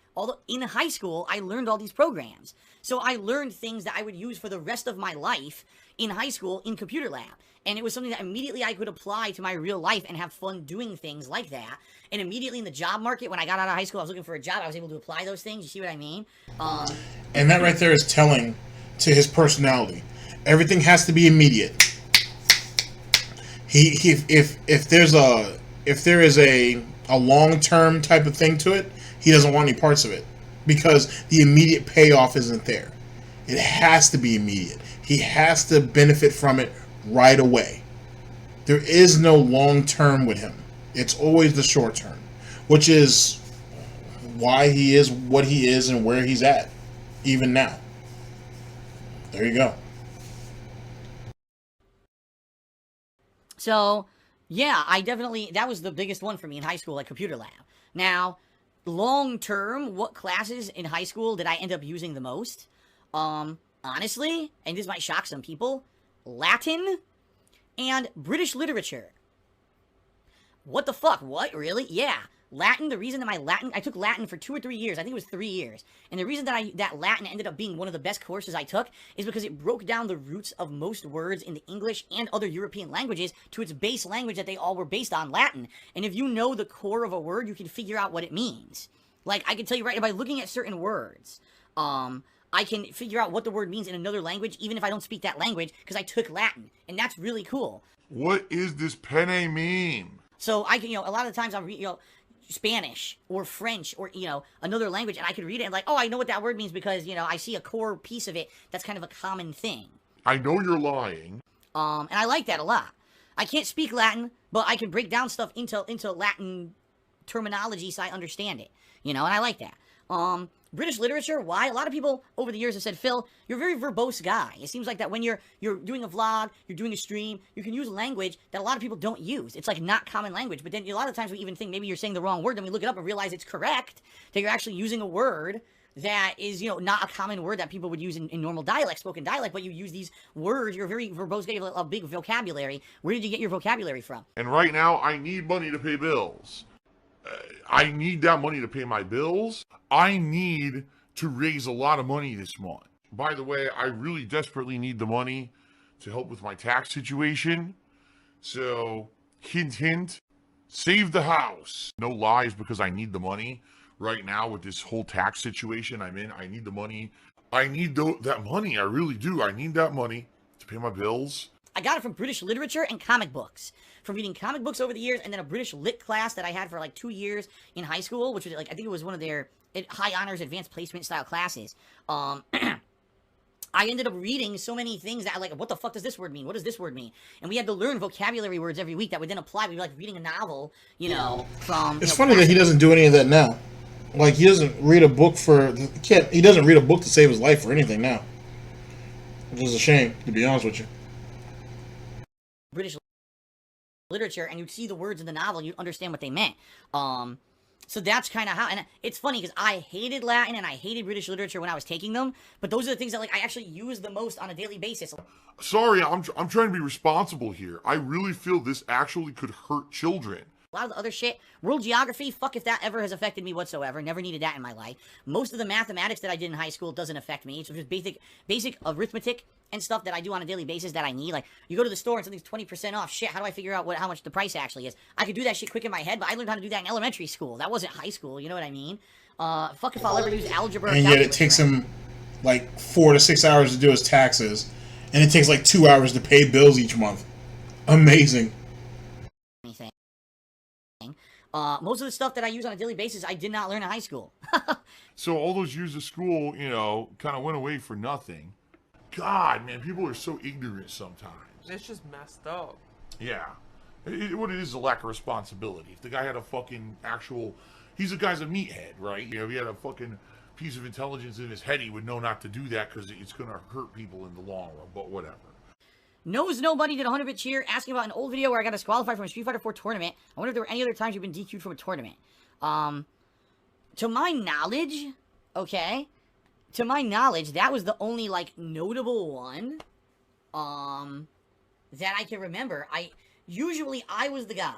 S4: In high school, I learned all these programs. So I learned things that I would use for the rest of my life in high school in computer lab. And it was something that immediately I could apply to my real life and have fun doing things like that. And immediately in the job market, when I got out of high school, I was looking for a job, I was able to apply those things. You see what I mean?
S2: And that right there is telling to his personality. Everything has to be immediate. If there is a long-term type of thing to it, he doesn't want any parts of it because the immediate payoff isn't there. It has to be immediate. He has to benefit from it right away. There is no long-term with him. It's always the short-term, which is why he is what he is and where he's at, even now. There you go.
S4: So, yeah, that was the biggest one for me in high school, like computer lab. Now, long term, what classes in high school did I end up using the most? Honestly, and this might shock some people, Latin and British literature. What the fuck? What? Really? Yeah. Latin, the reason that I took Latin for 2 or 3 years. I think it was 3 years. And the reason that Latin ended up being one of the best courses I took is because it broke down the roots of most words in the English and other European languages to its base language that they all were based on, Latin. And if you know the core of a word, you can figure out what it means. Like, I can tell you right, by looking at certain words, I can figure out what the word means in another language, even if I don't speak that language, because I took Latin. And that's really cool.
S3: What is this penne mean?
S4: So I can, a lot of the times I'll read, Spanish or French or, another language, and I could read it and like, oh, I know what that word means because, I see a core piece of it that's kind of a common thing.
S3: I know you're lying.
S4: And I like that a lot. I can't speak Latin, but I can break down stuff into Latin terminology so I understand it, and I like that. British literature, why? A lot of people over the years have said, Phil, you're a very verbose guy. It seems like that when you're doing a vlog, you're doing a stream, you can use language that a lot of people don't use. It's like not common language. But then a lot of times we even think maybe you're saying the wrong word. Then we look it up and realize it's correct, that you're actually using a word that is, not a common word that people would use in normal dialect, spoken dialect, but you use these words. You're a very verbose guy, you have a big vocabulary. Where did you get your vocabulary from?
S3: And right now, I need money to pay bills. I need that money to pay my bills. I need to raise a lot of money this month. By the way, I really desperately need the money to help with my tax situation. So, hint, hint, save the house. No lies, because I need the money right now with this whole tax situation I'm in. I need the money. I need that money. I really do. I need that money to pay my bills.
S4: I got it from British literature and comic books. From reading comic books over the years, and then a British lit class that I had for like 2 years in high school, which was like, I think it was one of their high honors advanced placement style classes. I ended up reading so many things that I like, what the fuck does this word mean? What does this word mean? And we had to learn vocabulary words every week that would then apply. We'd be like reading a novel, from...
S2: It's funny that he doesn't do any of that now. Like, he doesn't read a book he doesn't read a book to save his life or anything now. Which is a shame, to be honest with you.
S4: British literature, and you'd see the words in the novel, and you'd understand what they meant. So that's kind of how, and it's funny because I hated Latin and I hated British literature when I was taking them, but those are the things that I actually use the most on a daily basis.
S3: Sorry, I'm trying to be responsible here. I really feel this actually could hurt children.
S4: A lot of the other shit, world geography, fuck if that ever has affected me whatsoever. Never needed that in my life. Most of the mathematics that I did in high school doesn't affect me. It's just basic arithmetic and stuff that I do on a daily basis that I need. Like, you go to the store and something's 20% off. Shit, how do I figure out how much the price actually is? I could do that shit quick in my head, but I learned how to do that in elementary school. That wasn't high school, you know what I mean? Fuck if I'll ever use algebra.
S2: And yet it takes him like 4 to 6 hours to do his taxes, and it takes like 2 hours to pay bills each month. Amazing.
S4: Most of the stuff that I use on a daily basis, I did not learn in high school.
S3: So all those years of school, kind of went away for nothing. God, man, people are so ignorant sometimes.
S5: It's just messed up.
S3: Yeah. What it is a lack of responsibility. If the guy had a fucking he's a guy's a meathead, right? If he had a fucking piece of intelligence in his head, he would know not to do that because it's going to hurt people in the long run, but whatever.
S4: Knows Nobody did a 100-bit cheer asking about an old video where I got disqualified from a Street Fighter 4 tournament. I wonder if there were any other times you've been DQ'd from a tournament. To my knowledge, that was the only, notable one, that I can remember. Usually I was the guy.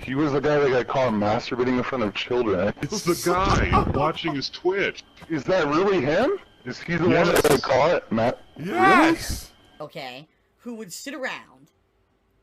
S6: He was the guy that got caught masturbating in front of children.
S3: It's the guy watching his Twitch.
S6: Is that really him? Is he the one that got caught, Matt?
S3: Yes!
S6: Really?
S4: Okay. Who would sit around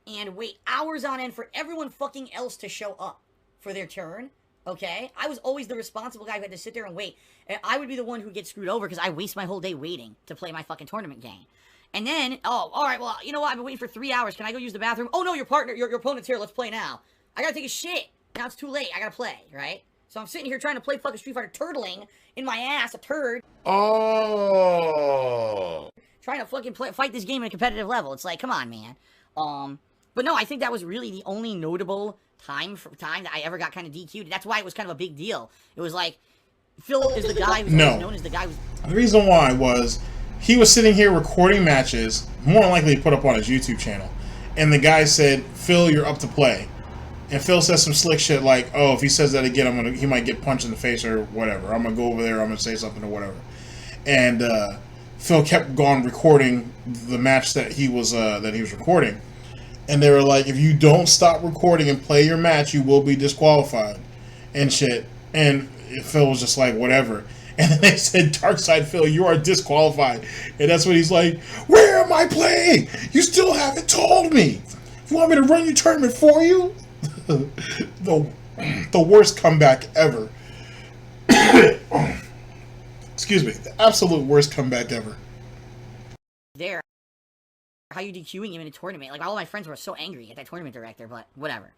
S4: and wait hours on end for everyone fucking else to show up for their turn, okay? I was always the responsible guy who had to sit there and wait. And I would be the one who gets screwed over because I waste my whole day waiting to play my fucking tournament game. And then, oh, all right, well, you know what? I've been waiting for 3 hours. Can I go use the bathroom? Oh, no, your partner, your opponent's here. Let's play now. I gotta take a shit. Now it's too late. I gotta play, right? So I'm sitting here trying to play fucking Street Fighter, turtling in my ass, a turd.
S3: Oh.
S4: Trying to fucking fight this game at a competitive level. It's like, come on, man. But no, I think that was really the only notable time that I ever got kind of DQ'd. That's why it was kind of a big deal. It was like, Phil is the guy who's known as the guy who's...
S2: The reason why was he was sitting here recording matches, more than likely put up on his YouTube channel, and the guy said, Phil, you're up to play. And Phil says some slick shit like, oh, if he says that again, he might get punched in the face or whatever. I'm going to go over there, I'm going to say something or whatever. And Phil kept on recording the match that he was recording. And they were like, if you don't stop recording and play your match, you will be disqualified and shit. And Phil was just like, whatever. And then they said, Darkside Phil, you are disqualified. And that's when he's like, where am I playing? You still haven't told me. You want me to run your tournament for you? the worst comeback ever. Excuse me. The absolute worst comeback ever.
S4: There. How you DQing him in a tournament? Like, all of my friends were so angry at that tournament director, but whatever.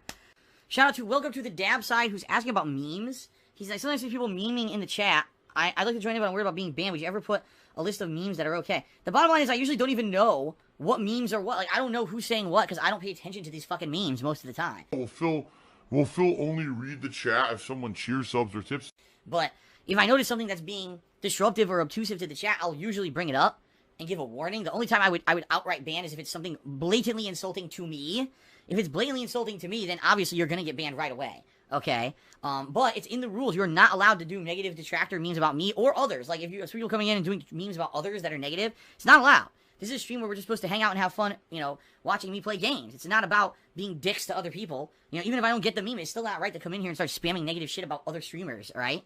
S4: Shout out to Welcome to the Dab Side, who's asking about memes. He's like, sometimes see people memeing in the chat. I'd like to join in, but I'm worried about being banned. Would you ever put a list of memes that are okay? The bottom line is I usually don't even know what memes are what. Like, I don't know who's saying what, because I don't pay attention to these fucking memes most of the time.
S3: Will Phil only read the chat if someone cheers, subs, or tips?
S4: But if I notice something that's being disruptive or obtrusive to the chat, I'll usually bring it up and give a warning. The only time I would outright ban is if it's something blatantly insulting to me. If it's blatantly insulting to me, then obviously you're gonna get banned right away. Okay? But it's in the rules. You're not allowed to do negative detractor memes about me or others. Like, if you have people coming in and doing memes about others that are negative, it's not allowed. This is a stream where we're just supposed to hang out and have fun, you know, watching me play games. It's not about being dicks to other people. You know, even if I don't get the meme, it's still not right to come in here and start spamming negative shit about other streamers, alright?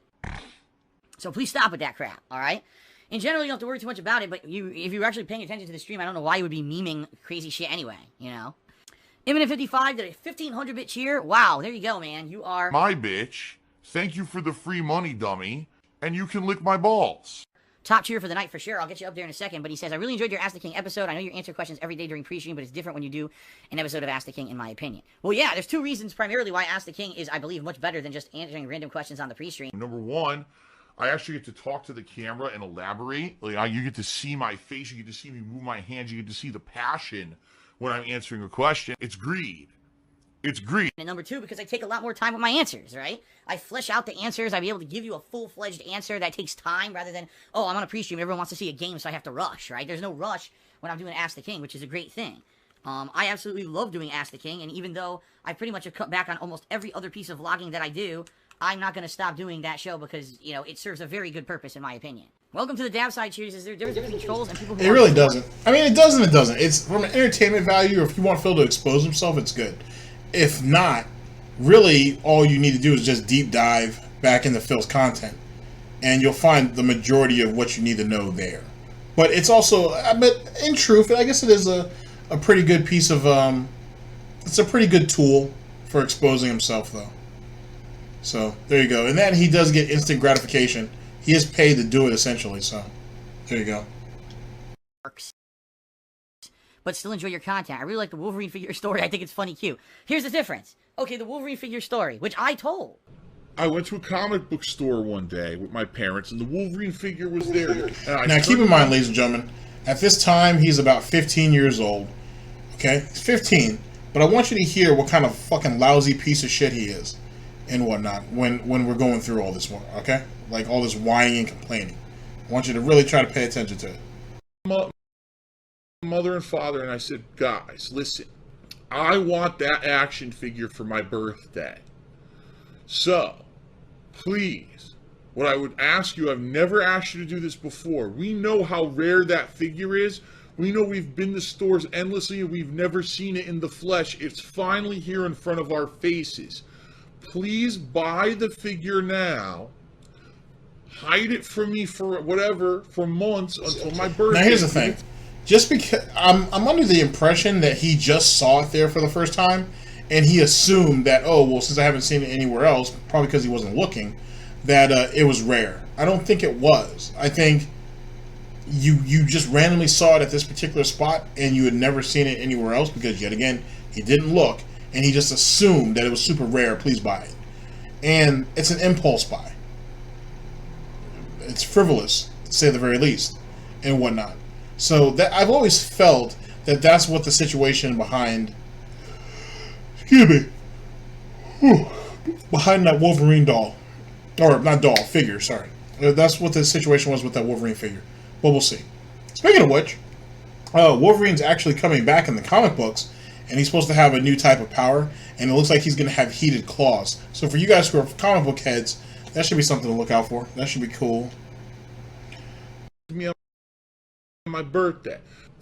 S4: So please stop with that crap, alright? In general, you don't have to worry too much about it, but if you're actually paying attention to the stream, I don't know why you would be memeing crazy shit anyway, you know? Imminent55 did a 1500-bit cheer. Wow, there you go, man. You are...
S3: My bitch. Thank you for the free money, dummy. And you can lick my balls.
S4: Top cheer for the night for sure. I'll get you up there in a second. But he says, I really enjoyed your Ask the King episode. I know you answer questions every day during pre-stream, but it's different when you do an episode of Ask the King, in my opinion. Well, yeah, there's two reasons primarily why Ask the King is, I believe, much better than just answering random questions on the pre-stream.
S3: Number one, I actually get to talk to the camera and elaborate. Like, you get to see my face, you get to see me move my hands, you get to see the passion when I'm answering a question. It's greed. It's greed.
S4: And number two, because I take a lot more time with my answers, right? I flesh out the answers. I'd be able to give you a full-fledged answer that takes time rather than, oh, I'm on a pre-stream, everyone wants to see a game, so I have to rush, right? There's no rush when I'm doing Ask the King, which is a great thing. I absolutely love doing Ask the King, and even though I pretty much have cut back on almost every other piece of vlogging that I do, I'm not going to stop doing that show because, you know, it serves a very good purpose in my opinion. Welcome to the Dab Side Cheers. Is there a difference between trolls and people who...
S2: It really doesn't. I mean, it does and it doesn't. It's from an entertainment value, or if you want Phil to expose himself, it's good. If not, really, all you need to do is just deep dive back into Phil's content, and you'll find the majority of what you need to know there. But it's also, but in truth, I guess it is a pretty good piece of, it's a pretty good tool for exposing himself, though. So, there you go. And then he does get instant gratification. He is paid to do it, essentially, so there you go.
S4: But still enjoy your content. I really like the Wolverine figure story. I think it's funny cute. Here's the difference. Okay, the Wolverine figure story, which I told.
S3: I went to a comic book store one day with my parents, and the Wolverine figure was there.
S2: Now, keep in mind, ladies and gentlemen, at this time, he's about 15 years old. Okay? He's 15. But I want you to hear what kind of fucking lousy piece of shit he is and whatnot when we're going through all this one, okay? Like, all this whining and complaining. I want you to really try to pay attention to it.
S3: Mother and father, and I said, guys, listen, I want that action figure for my birthday. So, please, what I would ask you, I've never asked you to do this before. We know how rare that figure is. We know we've been to stores endlessly and we've never seen it in the flesh. It's finally here in front of our faces. Please buy the figure now. Hide it from me for whatever, for months until my birthday.
S2: Now, here's the thing. Just because I'm under the impression that he just saw it there for the first time, and he assumed that, oh, well, since I haven't seen it anywhere else, probably because he wasn't looking, that it was rare. I don't think it was. I think you just randomly saw it at this particular spot, and you had never seen it anywhere else because, yet again, he didn't look, and he just assumed that it was super rare. Please buy it. And it's an impulse buy. It's frivolous, to say the very least, and whatnot. So that I've always felt that that's what the situation behind, excuse me, behind that Wolverine doll, or not doll, figure, sorry. That's what the situation was with that Wolverine figure. But we'll see. Speaking of which, Wolverine's actually coming back in the comic books, and he's supposed to have a new type of power, and it looks like he's going to have heated claws. So for you guys who are comic book heads, that should be something to look out for. That should be cool.
S3: Me on my birthday.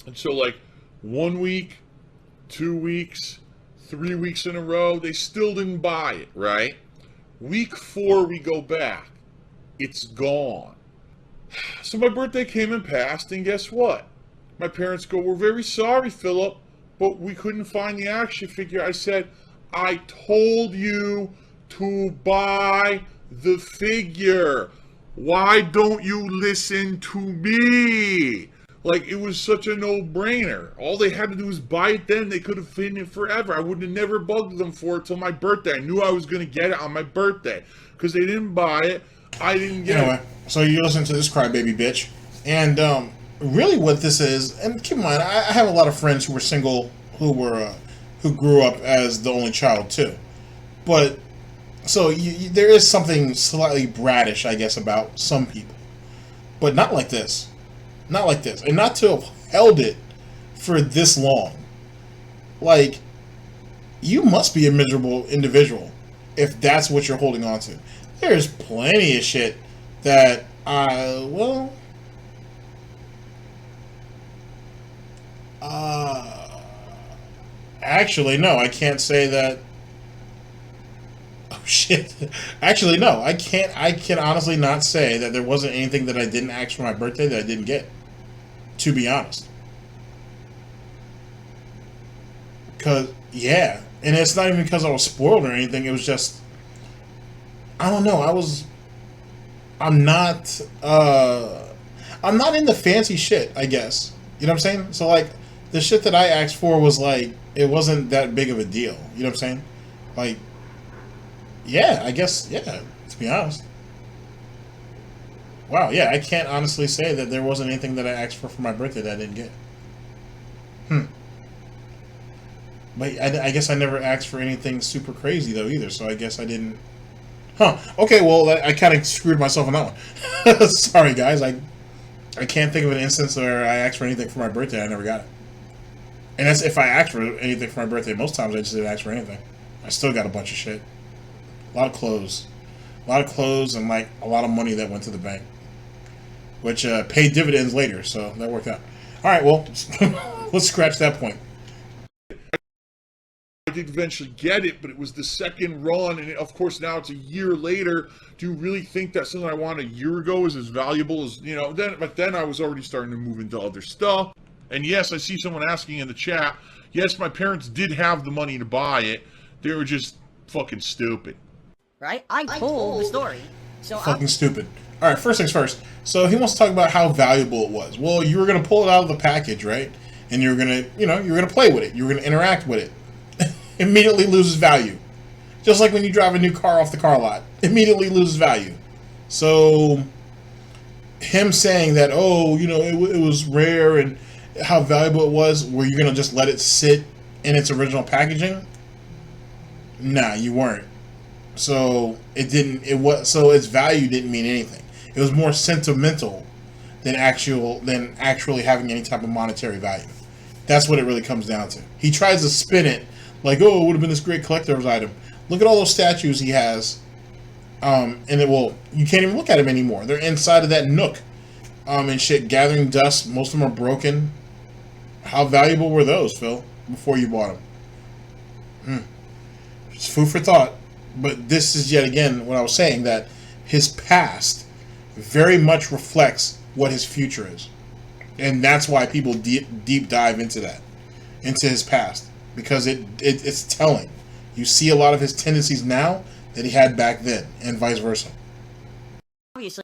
S3: And so, like, 1 week, 2 weeks, 3 weeks in a row, they still didn't buy it, right? Week 4, we go back. It's gone. So my birthday came and passed, and guess what? My parents go, we're very sorry, Philip, but we couldn't find the action figure. I said, I told you to buy the figure. Why don't you listen to me? Like, it was such a no-brainer. All they had to do was buy it then. They could have hidden it forever. I would have never bugged them for it till my birthday. I knew I was going to get it on my birthday. Because they didn't buy it, I didn't get it.
S2: So you listen to this crybaby bitch. And really what this is, and keep in mind, I have a lot of friends who were single, who grew up as the only child too. But, so there is something slightly bratish, I guess, about some people. But not like this. Not like this. And not to have held it for this long. Like, you must be a miserable individual if that's what you're holding on to. There's plenty of shit that actually, no, I can't say that. Oh, shit. Actually, no, I can honestly not say that there wasn't anything that I didn't ask for my birthday that I didn't get. To be honest. Because, yeah. And it's not even because I was spoiled or anything. It was just, I don't know. I'm not into fancy shit, I guess. You know what I'm saying? So, like, the shit that I asked for was, like, it wasn't that big of a deal. You know what I'm saying? Like, yeah, I guess, yeah, to be honest. Wow, yeah, I can't honestly say that there wasn't anything that I asked for my birthday that I didn't get. But I guess I never asked for anything super crazy, though, either, so I guess I didn't. Okay, well, I kind of screwed myself on that one. Sorry, guys, I can't think of an instance where I asked for anything for my birthday, I never got it. And that's if I asked for anything for my birthday. Most times I just didn't ask for anything. I still got a bunch of shit. A lot of clothes. And, like, a lot of money that went to the bank. Which paid dividends later, so that worked out. Alright, well, let's scratch that point.
S3: I did eventually get it, but it was the second run, and of course now it's a year later. Do you really think that something I wanted a year ago is as valuable as, you know, but then I was already starting to move into other stuff. And yes, I see someone asking in the chat, yes, my parents did have the money to buy it. They were just fucking stupid.
S4: Right? I told the story. So
S2: fucking stupid. Alright, first things first. So he wants to talk about how valuable it was. Well, you were going to pull it out of the package, right? And you were going to, you were going to play with it. You were going to interact with it. Immediately loses value. Just like when you drive a new car off the car lot. Immediately loses value. So, him saying that, oh, it was rare and how valuable it was, were you going to just let it sit in its original packaging? Nah, you weren't. So, so its value didn't mean anything. It was more sentimental than actually having any type of monetary value. That's what it really comes down to. He tries to spin it like, oh, it would have been this great collector's item. Look at all those statues he has. And you can't even look at them anymore. They're inside of that nook. And shit, gathering dust. Most of them are broken. How valuable were those, Phil, before you bought them? It's food for thought. But this is yet again what I was saying, that his past very much reflects what his future is. And that's why people deep dive into his past. Because it's telling. You see a lot of his tendencies now that he had back then, and vice versa.
S4: Obviously.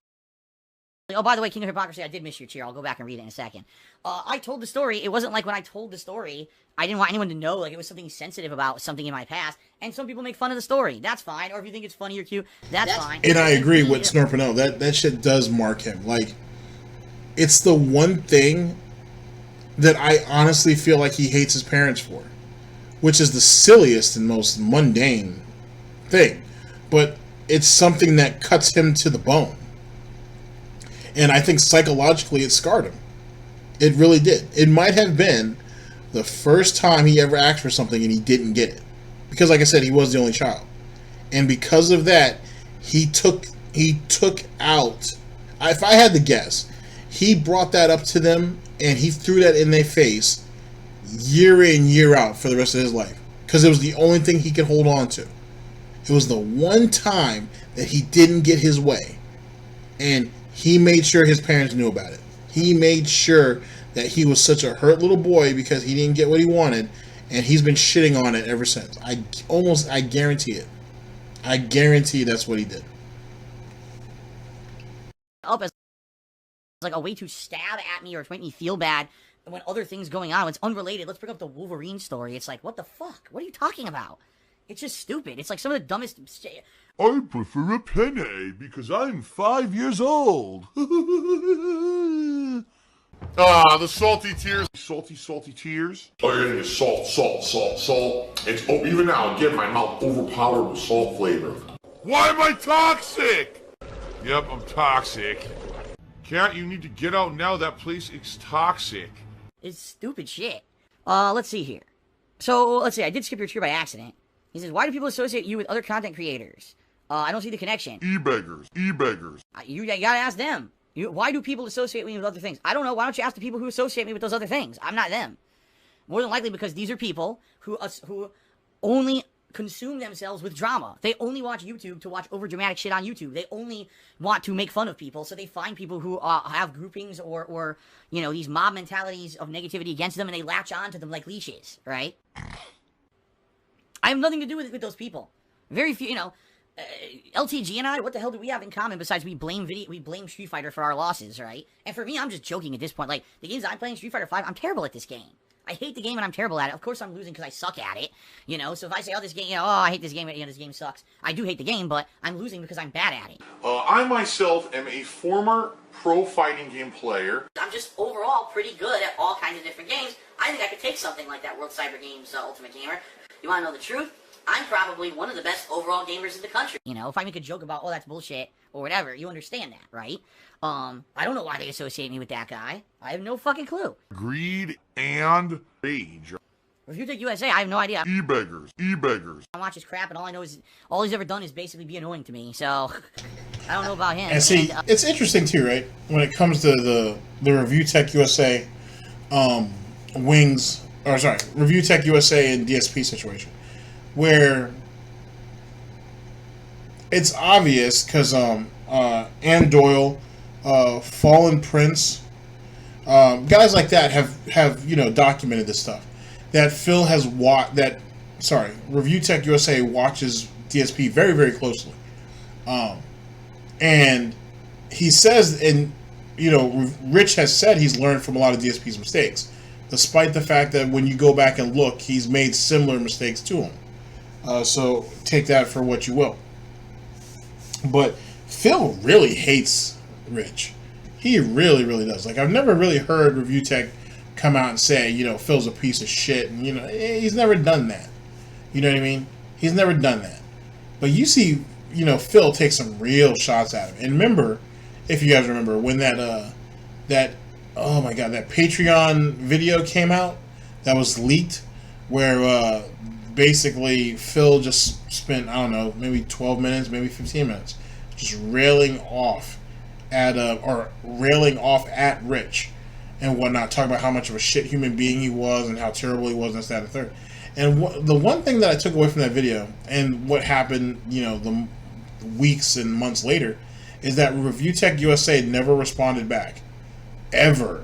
S4: Oh, by the way, King of Hypocrisy, I did miss your cheer. I'll go back and read it in a second. I told the story. It wasn't like when I told the story, I didn't want anyone to know like it was something sensitive about something in my past. And some people make fun of the story. That's fine. Or if you think it's funny or cute, that's fine.
S2: And I agree with Snort Purnell. That shit does mark him. Like, it's the one thing that I honestly feel like he hates his parents for, which is the silliest and most mundane thing. But it's something that cuts him to the bone. And I think psychologically it scarred him. It really did. It might have been the first time he ever asked for something and he didn't get it. Because like I said, he was the only child. And because of that, he took out, if I had to guess, he brought that up to them and he threw that in their face year in, year out for the rest of his life. Because it was the only thing he could hold on to. It was the one time that he didn't get his way. And he made sure his parents knew about it. He made sure that he was such a hurt little boy because he didn't get what he wanted, and he's been shitting on it ever since. I guarantee it. I guarantee that's what he did.
S4: Up as like a way to stab at me or to make me feel bad when other things going on. It's unrelated. Let's bring up the Wolverine story. It's like, what the fuck? What are you talking about? It's just stupid. It's like some of the dumbest shit.
S3: I prefer a penny because I'm 5 years old. The salty tears. Salty tears. Oh, you're getting salt. It's even now, again, my mouth overpowered with salt flavor. Why am I toxic? Yep, I'm toxic. Cat, you need to get out now. That place is toxic.
S4: It's stupid shit. Let's see here. So, let's see. I did skip your cheer by accident. He says, why do people associate you with other content creators? I don't see the connection.
S3: E-beggars.
S4: You gotta ask them. Why do people associate me with other things? I don't know. Why don't you ask the people who associate me with those other things? I'm not them. More than likely because these are people who only consume themselves with drama. They only watch YouTube to watch overdramatic shit on YouTube. They only want to make fun of people, so they find people who have groupings or you know, these mob mentalities of negativity against them, and they latch on to them like leashes, right? I have nothing to do with those people. Very few, you know, LTG and I, what the hell do we have in common besides we blame Street Fighter for our losses, right? And for me, I'm just joking at this point. Like, the games I'm playing, Street Fighter 5, I'm terrible at this game. I hate the game and I'm terrible at it. Of course I'm losing because I suck at it, you know? So if I say, oh, this game, you know, oh, I hate this game, you know, this game sucks. I do hate the game, but I'm losing because I'm bad at it.
S3: I myself am a former pro fighting game player.
S4: I'm just overall pretty good at all kinds of different games. I think I could take something like that World Cyber Games Ultimate Gamer. You want to know the truth? I'm probably one of the best overall gamers in the country. You know, if I make a joke about, oh, that's bullshit, or whatever, you understand that, right? I don't know why they associate me with that guy. I have no fucking clue.
S3: Greed and rage.
S4: ReviewTechUSA, I have no idea.
S3: E-beggars.
S4: I watch his crap, and all I know is, all he's ever done is basically be annoying to me, so I don't know about him.
S2: And see, it's interesting too, right? When it comes to the ReviewTechUSA ReviewTechUSA and DSP situation, where it's obvious because Ann Doyle, Fallen Prince, guys like that have you know, documented this stuff. That Phil has ReviewTechUSA watches DSP very, very closely, and he says, and you know, Rich has said he's learned from a lot of DSP's mistakes, despite the fact that when you go back and look, he's made similar mistakes to him. So take that for what you will. But Phil really hates Rich. He really, really does. Like, I've never really heard ReviewTech come out and say, you know, Phil's a piece of shit. And, you know, he's never done that. You know what I mean? He's never done that. But you see, you know, Phil take some real shots at him. And remember, if you guys remember, when that oh my god, that Patreon video came out that was leaked, where basically Phil just spent, I don't know, maybe 12 minutes, maybe 15 minutes, just railing off at Rich and whatnot, talking about how much of a shit human being he was and how terrible he was, and this, that, and the third. And the one thing that I took away from that video, and what happened, you know, the weeks and months later, is that ReviewTechUSA never responded back. Ever.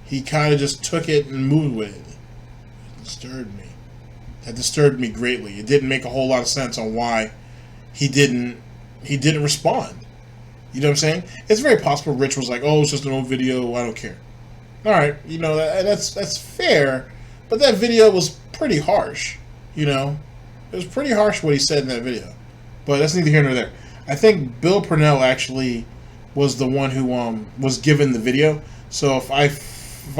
S2: He kind of just took it and moved with it. It disturbed me. That disturbed me greatly. It didn't make a whole lot of sense on why he didn't respond. You know what I'm saying? It's very possible Rich was like, "Oh, it's just an old video. I don't care." All right, you know, that's fair, but that video was pretty harsh. You know, it was pretty harsh what he said in that video. But that's neither here nor there. I think Bill Purnell actually was the one who was given the video. So if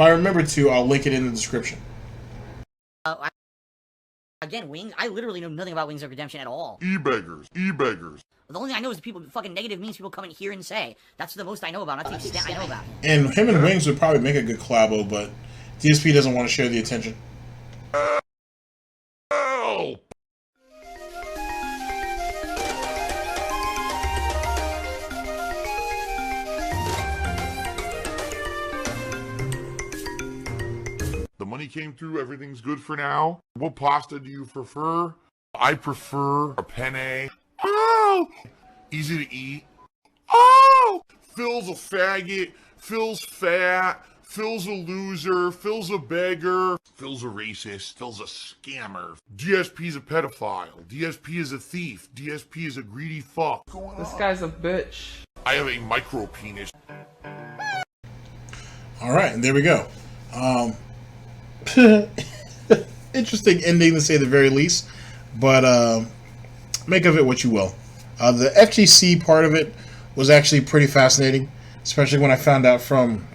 S2: I remember to, I'll link it in the description.
S4: Again, Wings, I literally know nothing about Wings of Redemption at all.
S3: E-beggars.
S4: The only thing I know is people fucking negative memes people come in here and say. That's the most I know about. That's the extent I know about him.
S2: And him and Wings would probably make a good collabo, but DSP doesn't want to share the attention.
S3: Oh! The money came through, everything's good for now. What pasta do you prefer? I prefer a penne. Oh! Easy to eat. Oh! Phil's a faggot. Phil's fat. Phil's a loser. Phil's a beggar. Phil's a racist. Phil's a scammer. DSP's a pedophile. DSP is a thief. DSP is a greedy fuck.
S5: This guy's a bitch.
S3: I have a micro penis.
S2: Alright, and there we go. Interesting ending to say the very least, but make of it what you will. The FGC part of it was actually pretty fascinating, especially when I found out from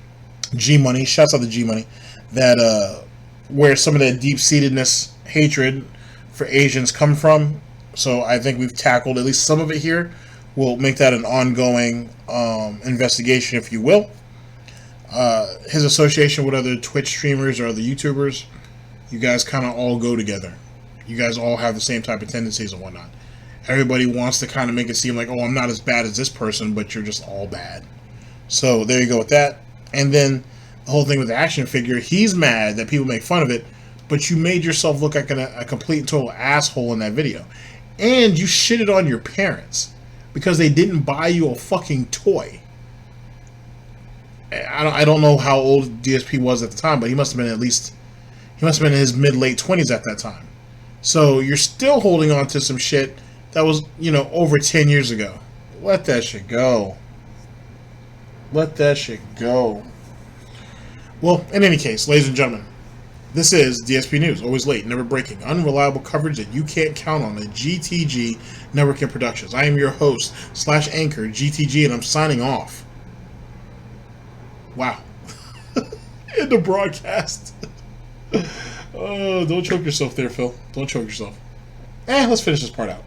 S2: G Money, shouts out to G Money, that where some of that deep-seatedness hatred for Asians come from. So I think we've tackled at least some of it here. We'll make that an ongoing investigation, if you will. His association with other Twitch streamers or other YouTubers, you guys kind of all go together. You guys all have the same type of tendencies and whatnot. Everybody wants to kind of make it seem like, oh, I'm not as bad as this person, but you're just all bad. So there you go with that. And then the whole thing with the action figure, he's mad that people make fun of it, but you made yourself look like a complete and total asshole in that video. And you shitted on your parents because they didn't buy you a fucking toy. I don't know how old DSP was at the time, but he must have been in his mid-late 20s at that time. So you're still holding on to some shit that was, you know, over 10 years ago. Let that shit go. Let that shit go. Well, in any case, ladies and gentlemen, this is DSP News, always late, never breaking, unreliable coverage that you can't count on at GTG Networking Productions. I am your host / anchor, GTG, and I'm signing off. Wow. In the broadcast. Oh, don't choke yourself there, Phil. Don't choke yourself. Let's finish this part out.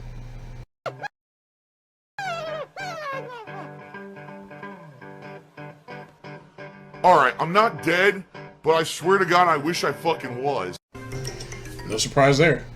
S3: Alright, I'm not dead, but I swear to God I wish I fucking was.
S2: No surprise there.